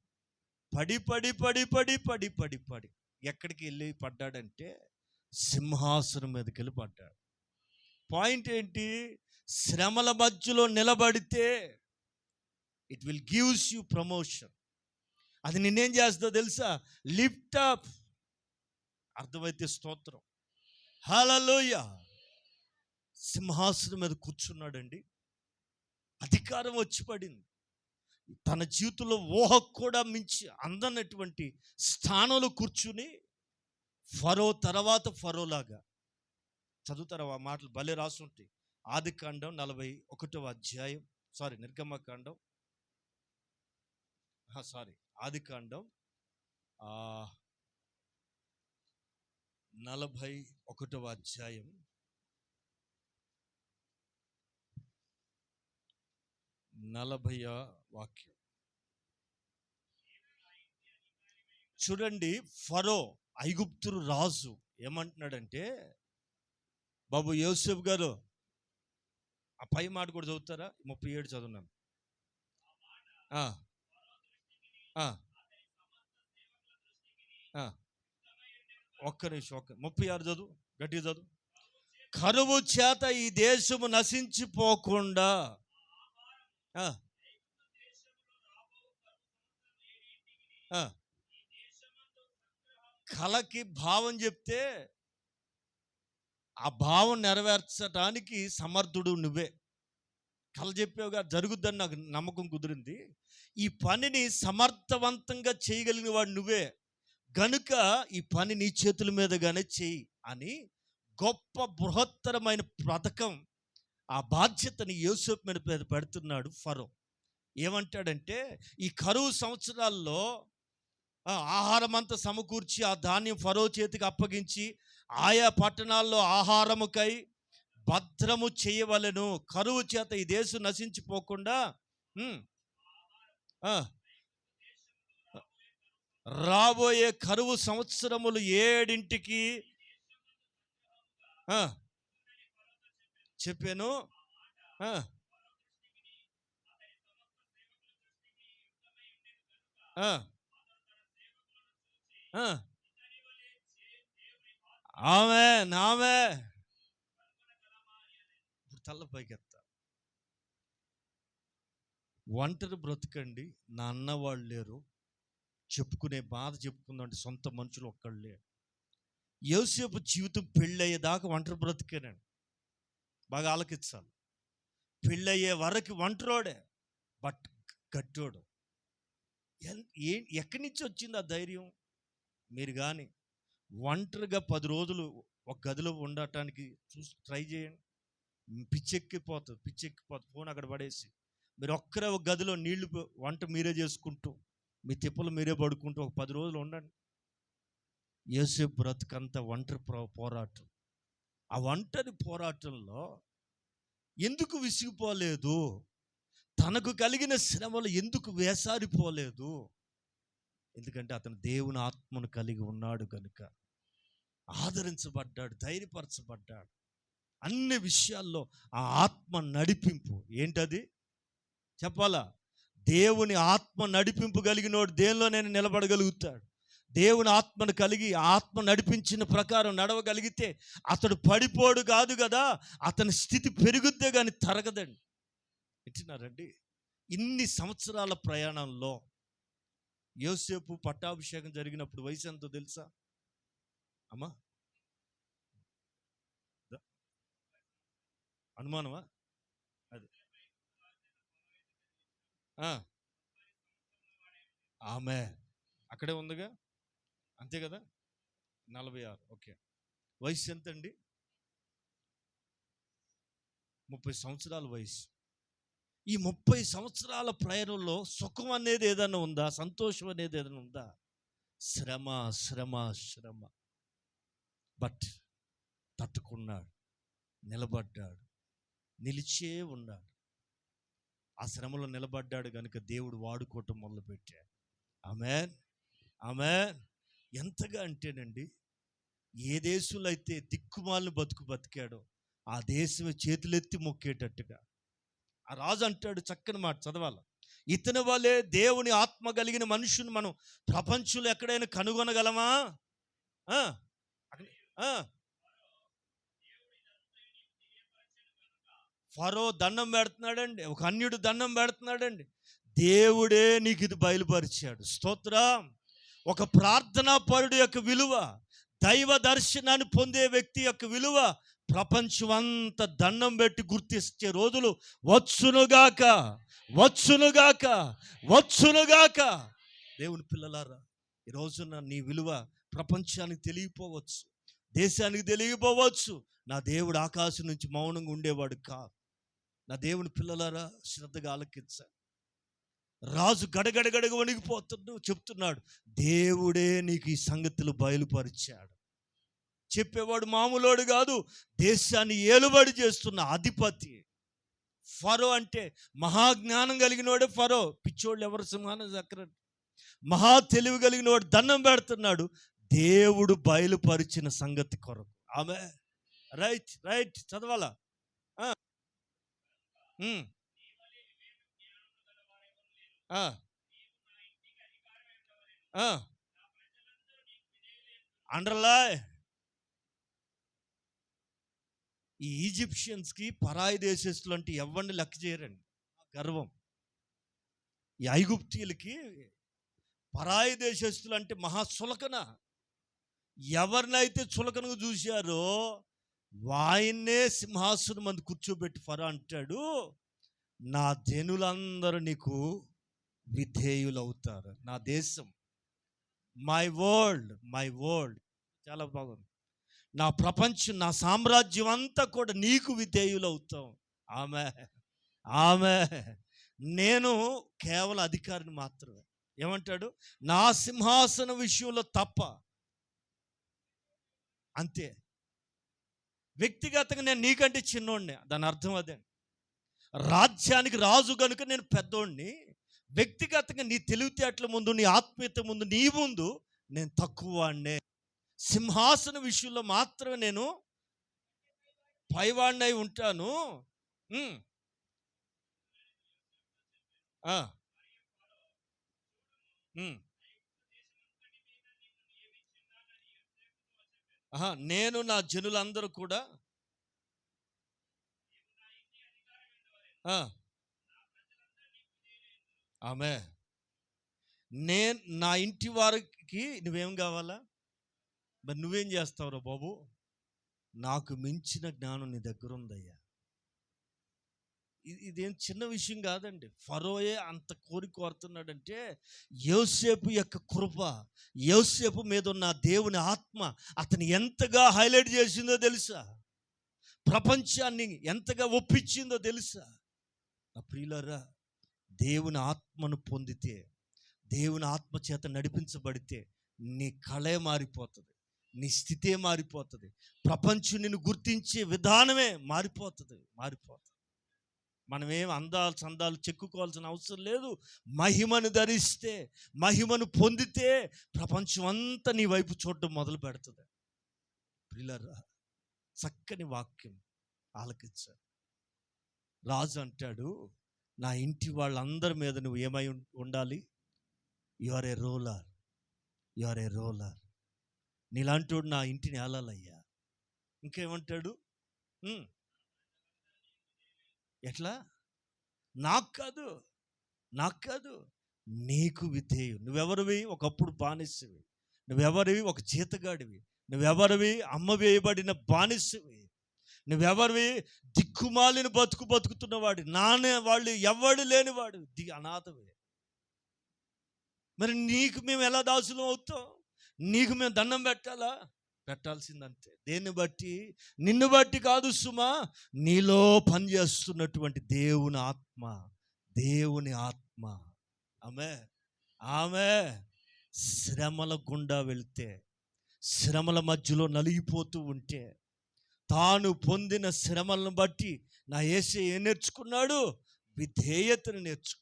ఎక్కడికి వెళ్ళి పడ్డాడంటే సింహాసనం మీదకి వెళ్ళి పడ్డాడు. పాయింట్ ఏంటి? శ్రమల మధ్యలో నిలబడితే it will gives you promotion. అది నిన్నేం చేస్తుందో తెలుసా? Lift up. అర్థమైతే స్తోత్రం. హల్లెలూయా. సింహాసనం మీద కూర్చున్నాడండి. అధికారం వచ్చి పడింది. తన జీవితంలో ఊహకు కూడా మించి అందనటువంటి స్థానంలో కూర్చుని ఫరో తర్వాత ఫరోలాగా. చదువుతారా ఆ మాటలు? భలే రాసుంటాయి. ఆదికాండం 41వ అధ్యాయం, నిర్గమకాండం, ఆదికాండం 41వ అధ్యాయం 40వ వాక్యం చూడండి. ఫరో ఐగుప్తురు రాజు ఏమంటున్నాడంటే, బాబు యోసేపు గారు ఆ పై మాట కూడా చదువుతారా? 37 చదువున్నాను. ఒక్క నిమిషం 36 చదువు, గట్టిగా చదువు. కరువు చేత ఈ దేశము నశించిపోకుండా కలకి భావం చెప్తే ఆ భావం నెరవేర్చడానికి సమర్థుడు నువ్వే. కల చెప్పావుగా, జరుగుద్దని నాకు నమ్మకం కుదిరింది. ఈ పనిని సమర్థవంతంగా చేయగలిగిన వాడు నువ్వే గనుక ఈ పని నీ చేతుల మీదగానే చెయ్యి అని గొప్ప బృహత్తరమైన పథకం, ఆ బాధ్యతని యోసేపు మీద పెడుతున్నాడు ఫరో. ఏమంటాడంటే, ఈ కరువు సంవత్సరాల్లో ఆహారం అంతా సమకూర్చి ఆ ధాన్యం ఫరో చేతికి అప్పగించి ఆయా పట్టణాల్లో ఆహారముకై భద్రము చేయవలెను. కరువు చేత ఈ దేశం నశించిపోకుండా రాబోయే కరువు సంవత్సరములు 7ంటికి చెప్పాను. ఆమేన్. ఇప్పుడు తల్ల పైకెత్తా. ఒంటరి బ్రతుకండి, నా అన్నవాళ్ళు లేరు, చెప్పుకునే బాధ చెప్పుకుందంటే సొంత మనుషులు ఒక్కళ్ళు లేరు. యోసేపు జీవితం పెళ్ళయ్యేదాకా ఒంటరి బ్రతికేనండి. బాగా ఆలకించాలి. పెళ్ళయ్యే వరకు ఒంటరోడే, బట్ గట్టోడు. ఎక్కడి నుంచి వచ్చింది ఆ ధైర్యం? మీరు కానీ ఒంటరిగా 10 రోజులు ఒక గదిలో ఉండటానికి ట్రై చేయండి. పిచ్చెక్కిపోతుంది. ఫోన్ అక్కడ పడేసి మీరు ఒక్కరే ఒక గదిలో నీళ్లు వంట మీరే చేసుకుంటూ మీ తిప్పలు మీరే పడుకుంటూ ఒక 10 రోజులు ఉండండి. యోసేపు బ్రతుకంతా ఒంటరి పోరాటం. ఆ ఒంటరి పోరాటంలో ఎందుకు విసిగిపోలేదు? తనకు కలిగిన శ్రమలు ఎందుకు వేసారిపోలేదు? ఎందుకంటే అతను దేవుని ఆత్మను కలిగి ఉన్నాడు కనుక ఆదరించబడ్డాడు, ధైర్యపరచబడ్డాడు. అన్ని విషయాల్లో ఆ ఆత్మ నడిపింపు ఏంటది చెప్పాలా? దేవుని ఆత్మ నడిపింపు కలిగినోడు దేనిలోనైనా నిలబడగలుగుతాడు. దేవుని ఆత్మను కలిగి ఆత్మ నడిపించిన ప్రకారం నడవగలిగితే అతడు పడిపోడు కాదు కదా, అతని స్థితి పెరుగుద్దే కానీ తరగదండి. వింటున్నారండి? ఇన్ని సంవత్సరాల ప్రయాణంలో యోసేపు పట్టాభిషేకం జరిగినప్పుడు వయసు ఎంతో తెలుసా అమ్మా? అనుమానమా? అది ఆమె అక్కడే ఉందిగా, అంతే కదా. 46. ఓకే. వయసు ఎంత అండి? 30 సంవత్సరాల వయసు. ఈ 30 సంవత్సరాల ప్రయాణంలో సుఖం అనేది ఏదైనా ఉందా? సంతోషం అనేది ఏదైనా ఉందా? శ్రమ శ్రమ శ్రమ. బట్ తట్టుకున్నాడు, నిలబడ్డాడు, నిలిచే ఉన్నాడు. ఆ శ్రమలో నిలబడ్డాడు కనుక దేవుడు వాడుకోవటం మొదలుపెట్టాడు. ఆమేన్, ఆమేన్. ఎంతగా అంటేనండి, ఏ దేశంలో అయితే దిక్కుమాలను బతికాడో ఆ దేశమే చేతులెత్తి మొక్కేటట్టుగా ఆ రాజు అంటాడు, చక్కని మాట చదవాలి. ఇతని వలే దేవుని ఆత్మ కలిగిన మనుషుని మనం ప్రపంచంలో ఎక్కడైనా కనుగొనగలమా? ఫరో దండం పెడుతున్నాడండి, ఒక అన్యుడు దండం పెడుతున్నాడండి. దేవుడే నీకు ఇది బయలుపరిచాడు. స్తోత్రం. ఒక ప్రార్థనా పరుడు యొక్క విలువ, దైవ దర్శనాన్ని పొందే వ్యక్తి యొక్క విలువ ప్రపంచం అంతా దండం పెట్టి గుర్తించే రోజులు వచ్చునుగాక, వచ్చునుగాక, వచ్చునుగాక. దేవుని పిల్లలారా, ఈ రోజున నీ విలువ ప్రపంచానికి తెలియపోవచ్చు, దేశానికి తెలియపోవచ్చు. నా దేవుడు ఆకాశం నుంచి మౌనంగా ఉండేవాడు కాదు. నా దేవుని పిల్లలారా, శ్రద్ధగా ఆలకించండి. రాజు గడగడగడగ వణిగిపోతున్నాడు, చెప్తున్నాడు, దేవుడే నీకు ఈ సంగతులు బయలుపరిచాడు. చెప్పేవాడు మామూలోడు కాదు, దేశాన్ని ఏలుబడి చేస్తున్న అధిపతి. ఫరో అంటే మహాజ్ఞానం కలిగినోడే ఫరో. పిచ్చోళ్ళు ఎవరు సింహాన్ని చక్కర. మహా తెలివి కలిగినవాడు దండం పెడుతున్నాడు దేవుడు బయలుపరిచిన సంగతి కొరకు. ఆమె రైట్ రైట్ చదవాలా? అండర్లాయ్. ఈ ఈజిప్షియన్స్కి పరాయి దేశస్తులు అంటే ఎవరిని లెక్క చేయరండి, గర్వం. ఈ ఐగుప్తీయులకి పరాయి దేశస్తులు అంటే మహాసులకన. ఎవరినైతే చులకనగా చూశారో వాయిన్నే సింహాసనం మంది కూర్చోబెట్టి ఫరో అంటాడు, నా జనులందరూ నీకు విధేయులు అవుతారు. నా దేశం, మై వరల్డ్, మై వరల్డ్, చాలా బాగుంది. నా ప్రపంచం, నా సామ్రాజ్యం అంతా కూడా నీకు విధేయులు అవుతాం. ఆమె, ఆమె. నేను కేవలం అధికారిని మాత్రమే. ఏమంటాడు? నా సింహాసన విషయంలో తప్ప, అంతే. వ్యక్తిగతంగా నేను నీకంటే చిన్నోడిని, దాని అర్థం అదే. రాజ్యానికి రాజు కనుక నేను పెద్దోడిని. వ్యక్తిగతంగా నీ తెలివితేటల ముందు, నీ ఆత్మీయత ముందు, నీ ముందు నేను తక్కువ వాడినే. సింహాసన విషయంలో మాత్రమే నేను పైవాడినై ఉంటాను. నేను నా జనులందరూ కూడా ఆమె, నేను నా ఇంటి వారికి నువ్వేం కావాలా? మరి నువ్వేం చేస్తావురా బాబు? నాకు మించిన జ్ఞానం నీ దగ్గర ఉందయ్యా. ఇదేం చిన్న విషయం కాదండి. ఫరోయే అంత కోరుతున్నాడంటే యోసేపు యొక్క కృప, యోసేపు మీద ఉన్న దేవుని ఆత్మ అతని ఎంతగా హైలైట్ చేసిందో తెలుసా? ప్రపంచాన్ని ఎంతగా ఒప్పించిందో తెలుసా? నా ప్రియులారా, దేవుని ఆత్మను పొందితే, దేవుని ఆత్మ చేత నడిపించబడితే నీ కళే మారిపోతుంది, నీ స్థితే మారిపోతుంది, ప్రపంచం నిన్ను గుర్తించే విధానమే మారిపోతుంది. మనమేం అందాలు చందాలు చెక్కుకోవాల్సిన అవసరం లేదు. మహిమను ధరిస్తే, మహిమను పొందితే ప్రపంచం అంతా నీ వైపు చూడటం మొదలు పెడుతుంది. ప్రియులారా, చక్కని వాక్యం ఆలకించారు. రాజు అంటాడు, నా ఇంటి వాళ్ళందరి మీద నువ్వు ఏమై ఉండాలి? You are a ruler, you are a ruler. నీలాంటి నా ఇంటిని ఏలాలయ్యా. ఇంకేమంటాడు? ఎట్లా? నాకు కాదు, నాకు కాదు, నీకు విధేయు. నువ్వెవరివి? ఒకప్పుడు బానిసవి. నువ్వెవరివి? ఒక జీతగాడివి. నువ్వెవరివి? అమ్మ వేయబడిన బానిసవి. నువ్వెవరివి? దిక్కుమాలిన బతుకుతున్నవాడి, నానే వాళ్ళు ఎవడు లేనివాడు, అనాథవి. మరి నీకు మేము ఎలా దాసులం అవుతాం? నీకు మేము దండం పెట్టాలా? పెట్టాల్సిందంతే. దేన్ని బట్టి? నిన్ను బట్టి కాదు సుమా, నీలో పనిచేస్తున్నటువంటి దేవుని ఆత్మ, దేవుని ఆత్మ. ఆమె శ్రమల గుండా వెళ్తే, శ్రమల మధ్యలో నలిగిపోతూ ఉంటే, తాను పొందిన శ్రమలను బట్టి నా యేసయ్య ఏం నేర్చుకున్నాడు? విధేయతను నేర్చుకున్నాడు.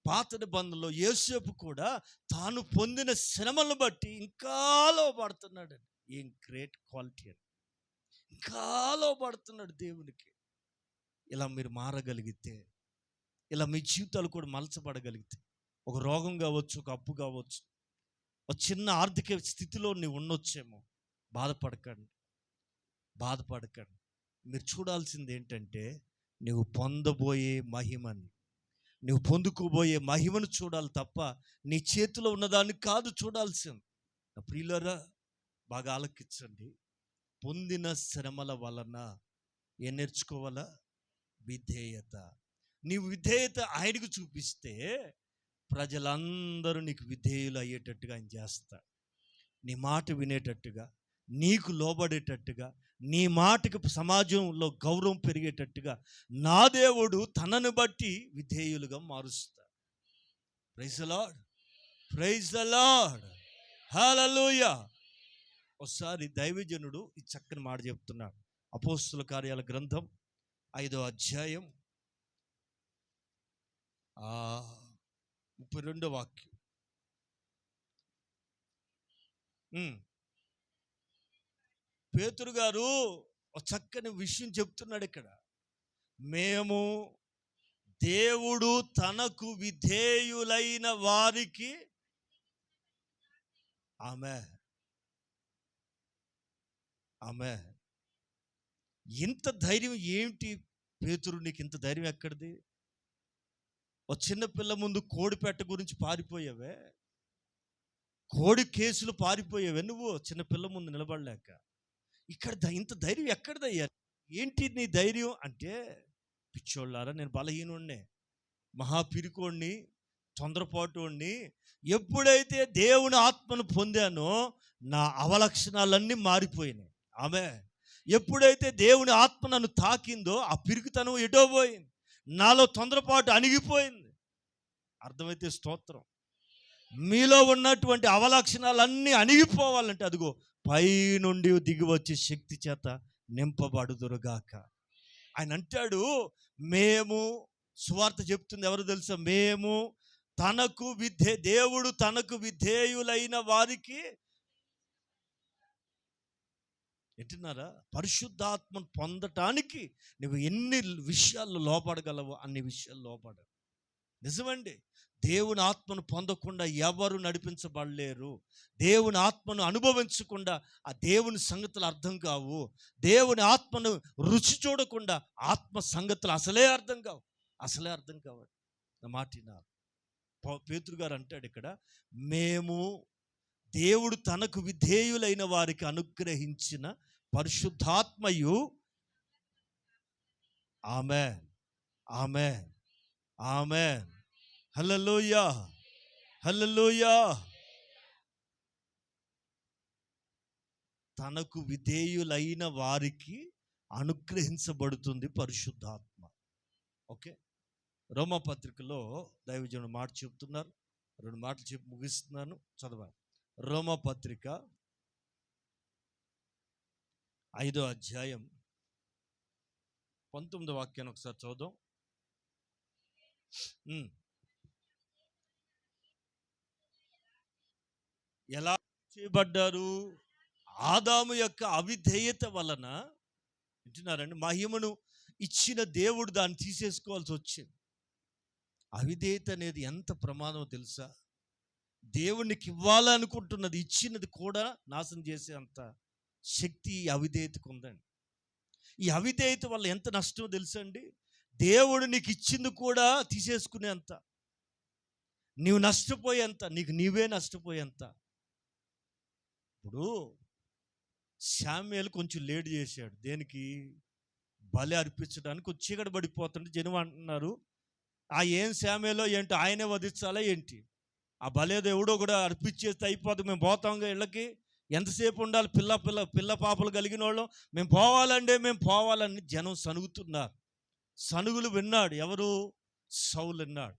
పాత నిబంధనలో యోసేపు కూడా తాను పొందిన శ్రమలను బట్టి ఇంకా లోబడుతున్నాడు. ఏం గ్రేట్ క్వాలిటీ అని! ఇంకా లోబడుతున్నాడు దేవునికి. ఇలా మీరు మారగలిగితే, ఇలా మీ జీవితాలు కూడా మలచబడగలిగితే, ఒక రోగం కావచ్చు, ఒక అప్పు కావచ్చు, ఒక చిన్న ఆర్థిక స్థితిలో నీవు ఉండొచ్చేమో, బాధపడకండి. మీరు చూడాల్సింది ఏంటంటే, నువ్వు పొందబోయే మహిమని, నువ్వు పొందుకోబోయే మహిమను చూడాలి తప్ప నీ చేతిలో ఉన్నదాన్ని కాదు చూడాల్సింది. ప్రియులారా, బాగా ఆలకించండి. పొందిన శ్రమల వలన ఏం నేర్చుకోవాలా? విధేయత. నీవు విధేయత ఆయనకు చూపిస్తే ప్రజలందరూ నీకు విధేయులు అయ్యేటట్టుగా ఆయన చేస్తాడు. నీ మాట వినేటట్టుగా, నీకు లోబడేటట్టుగా, నీ మాటకు సమాజంలో గౌరవం పెరిగేటట్టుగా నా దేవుడు తనను బట్టి విధేయులుగా మారుస్తాడు. Praise the lord, praise the lord, hallelujah. ఒకసారి దైవజనుడు ఈ చక్కని మాట చెప్తున్నాడు. అపోస్తుల కార్యాల గ్రంథం 5వ అధ్యాయం 32వ వాక్యం. పేతురు గారు ఒక చక్కని విషయం చెప్తున్నాడు ఇక్కడ. మేము దేవుడు తనకు విధేయులైన వారికి ఆమె ఇంత ధైర్యం ఏమిటి పేతురు? నీకు ఇంత ధైర్యం ఎక్కడిది? ఒక చిన్న పిల్ల ముందు కోడిపెట్ట గురించి పారిపోయావే, కోడి కేసులు పారిపోయావే నువ్వు చిన్నపిల్ల ముందు నిలబడలేక. ఇక్కడ ఇంత ధైర్యం ఎక్కడిదయ్యా? ఏంటి నీ ధైర్యం అంటే, పిచ్చోళ్ళారా, నేను బలహీనుణ్ణి, మహాపిరికోడిని, తొందరపాటుని. ఎప్పుడైతే దేవుని ఆత్మను పొందానో నా అవలక్షణాలన్నీ మారిపోయినాయి. ఎప్పుడైతే దేవుని ఆత్మ నన్ను తాకిందో ఆ పిరికితనం ఎటో పోయింది, నాలో తొందరపాటు అణిగిపోయింది. అర్థమైతే స్తోత్రం. మీలో ఉన్నటువంటి అవలక్షణాలన్నీ అణిగిపోవాలంటే అదిగో పైనుండి దిగి వచ్చే శక్తి చేత నింపబడుదురుగాక. ఆయన అంటాడు, మేము, సువార్త చెప్తుంది ఎవరు తెలుసా? మేము దేవుడు తనకు విధేయులైన వారికి, వింటున్నారా? పరిశుద్ధాత్మను పొందటానికి నువ్వు ఎన్ని విషయాల్లో లోపడగలవో అన్ని విషయాలు లోపడ. నిజమండి, దేవుని ఆత్మను పొందకుండా ఎవరు నడిపించబడలేరు. దేవుని ఆత్మను అనుభవించకుండా ఆ దేవుని సంగతులు అర్థం కావు. దేవుని ఆత్మను రుచి చూడకుండా ఆత్మ సంగతులు అసలే అర్థం కావు. నా మాట పేతురు గారు అంటాడు ఇక్కడ, మేము దేవుడు తనకు విధేయులైన వారికి అనుగ్రహించిన పరిశుద్ధాత్మయు. ఆమేన్, ఆమేన్, ఆమేన్, హల్లెలూయా, హల్లెలూయా. తనకు విధేయులైన వారికి అనుగ్రహించబడుతుంది పరిశుద్ధాత్మ. ఓకే, రోమాపత్రికలో దైవజనుడు మాట చెప్తున్నారు. 2 మాటలు చెప్పి ముగిస్తున్నాను, చదవాలి. రోమాపత్రిక 5వ అధ్యాయం 19వ వాక్యాన్ని ఒకసారి చదువుదాం. ఎలా చేయబడ్డారు? ఆదాము యొక్క అవిధేయత వలన. వింటున్నారండి? మహిమను ఇచ్చిన దేవుడు దాన్ని తీసేసుకోవాల్సి వచ్చింది. అవిధేయత అనేది ఎంత ప్రమాదమో తెలుసా? దేవునికి ఇవ్వాలనుకుంటున్నది ఇచ్చినది కూడా నాశనం చేసే అంత శక్తి ఈ అవిధేయతకు ఉందండి. ఈ అవిధేయత వల్ల ఎంత నష్టమో తెలుసా అండి? దేవుడు నీకు ఇచ్చింది కూడా తీసేసుకునేంత, నీవు నష్టపోయేంత, నీకు నీవే నష్టపోయేంత. ఇప్పుడు శామ్యూయేలు కొంచెం లేట్ చేశాడు. దేనికి? బలి అర్పించడానికి. కొంచెం చీకటి పడిపోతుంటే జనం అంటున్నారు, ఏం శామ్యూయేలో ఏంటి, ఆయనే వధించాలా ఏంటి? ఆ బలేదో ఎవడో కూడా అర్పించేస్తే అయిపోతుంది, మేము పోతాంగా ఇళ్ళకి, ఎంతసేపు ఉండాలి? పిల్ల పాపలు కలిగిన వాళ్ళం, మేము పోవాలని జనం సనుగుతున్నారు. సనుగులు విన్నాడు ఎవరు? సౌలు విన్నాడు.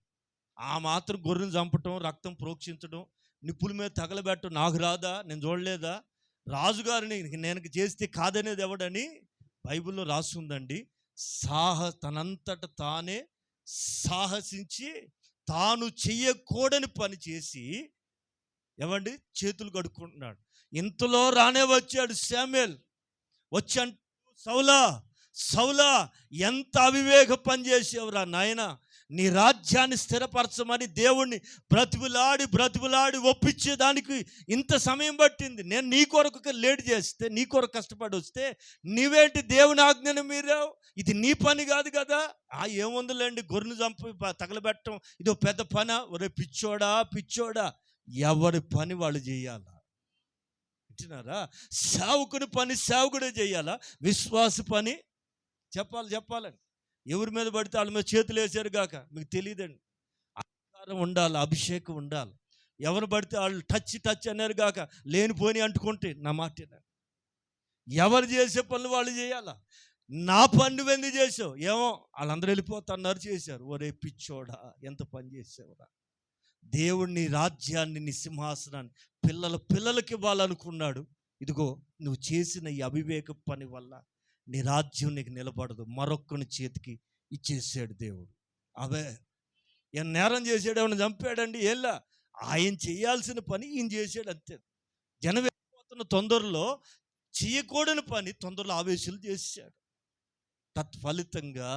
ఆ మాత్రం గొర్రెను చంపటం, రక్తం ప్రోక్షించడం, నిప్పుల మీద తగలబెట్టడం నాకు రాదా? నేను చూడలేదా? రాజుగారిని నేను చేస్తే కాదనేది ఎవడని బైబిల్లో రాస్తుందండి. తనంతట తానే సాహసించి తాను చెయ్యకూడని పని చేసి ఏమండి చేతులు కడుక్కుంటున్నాడు. ఇంతలో రానే వచ్చాడు శామ్యూయేల్. వచ్చి అంటూ, సౌలా ఎంత అవివేక పని చేసేవరా నాయనా, నీ రాజ్యాన్ని స్థిరపరచమని దేవుణ్ణి బ్రతిమలాడి ఒప్పించేదానికి ఇంత సమయం పట్టింది. నేను నీ కొరకు లేట్ చేస్తే, నీ కొరకు కష్టపడి వస్తే, నీవేంటి దేవుని ఆజ్ఞను మీరావు? ఇది నీ పని కాదు కదా. ఏముందిలేండి, గొర్రెను చంపి తగలబెట్టడం ఇదో పెద్ద పనా? ఒరే పిచ్చోడా, ఎవరి పని వాళ్ళు చేయాలా? వింటున్నారా? సేవకుని పని సేవకుడే చేయాలా? విశ్వాస పని చెప్పాలండి. ఎవరి మీద పడితే వాళ్ళ మీద చేతులు వేసారు గాక మీకు తెలియదండి. అధికారం ఉండాలి, అభిషేకం ఉండాలి. ఎవరు పడితే వాళ్ళు టచ్ అన్నారు గాక లేనిపోని అంటుకుంటే నా మాట. ఎవరు చేసే పనులు వాళ్ళు చేయాలా? నా పని నువ్వెందుకు చేసావు? ఏమో వాళ్ళందరూ వెళ్ళిపోతున్నారు, చేశారు. ఒరే పిచ్చోడా, ఎంత పని చేసావురా? దేవుడిని రాజ్యాన్ని, నీ సింహాసనాన్ని పిల్లలకి ఇవ్వాలనుకున్నాడు. ఇదిగో నువ్వు చేసిన ఈ అవివేక పని వల్ల నీ రాజ్యం నీకు నిలబడదు. మరొక్కని చేతికి ఇచ్చేసాడు దేవుడు. ఈయన నేరం చేసాడు, ఏమైనా చంపాడండి? ఏళ్ళ ఆయన చేయాల్సిన పని ఈయన చేసాడు అంతే. జనం వెళ్ళిపోతున్న తొందరలో చేయకూడని పని తొందరలో ఆవేశాలు చేశాడు. తత్ఫలితంగా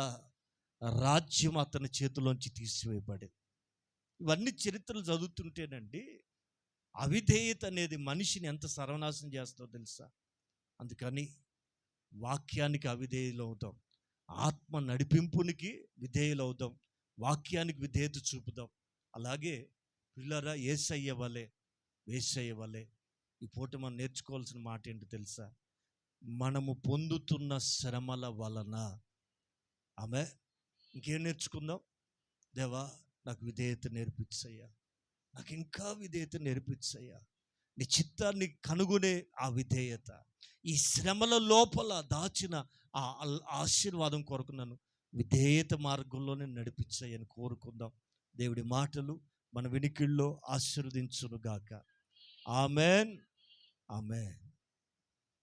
రాజ్యం అతని చేతిలోంచి తీసివేయబడింది. ఇవన్నీ చరిత్రలు చదువుతుంటేనండి, అవిధేయత అనేది మనిషిని ఎంత సర్వనాశనం చేస్తుందో తెలుసా? అందుకని వాక్యానికి అవిధేయులు అవుదాం, ఆత్మ నడిపింపునికి విధేయులు అవుదాం, వాక్యానికి విధేయత చూపుదాం. అలాగే పిల్లరా, యేసయ్య వలె ఈ పూట మనం నేర్చుకోవాల్సిన మాట ఏంటో తెలుసా? మనము పొందుతున్న శ్రమల వలన ఇంకేం నేర్చుకుందాం? దేవా, నాకు విధేయత నేర్పించయ్యా, నాకు ఇంకా విధేయత నేర్పించయ్యా. నీ చిత్తాన్ని కనుగొనే ఆ విధేయత, ఈ శ్రమల లోపల దాచిన ఆ ఆశీర్వాదం కొరకు నన్ను విధేయత మార్గంలోనే నడిపించయ్యని కోరుకుందాం. దేవుడి మాటలు మన వినికిల్లో ఆశీర్వదించును గాక. ఆమెన్.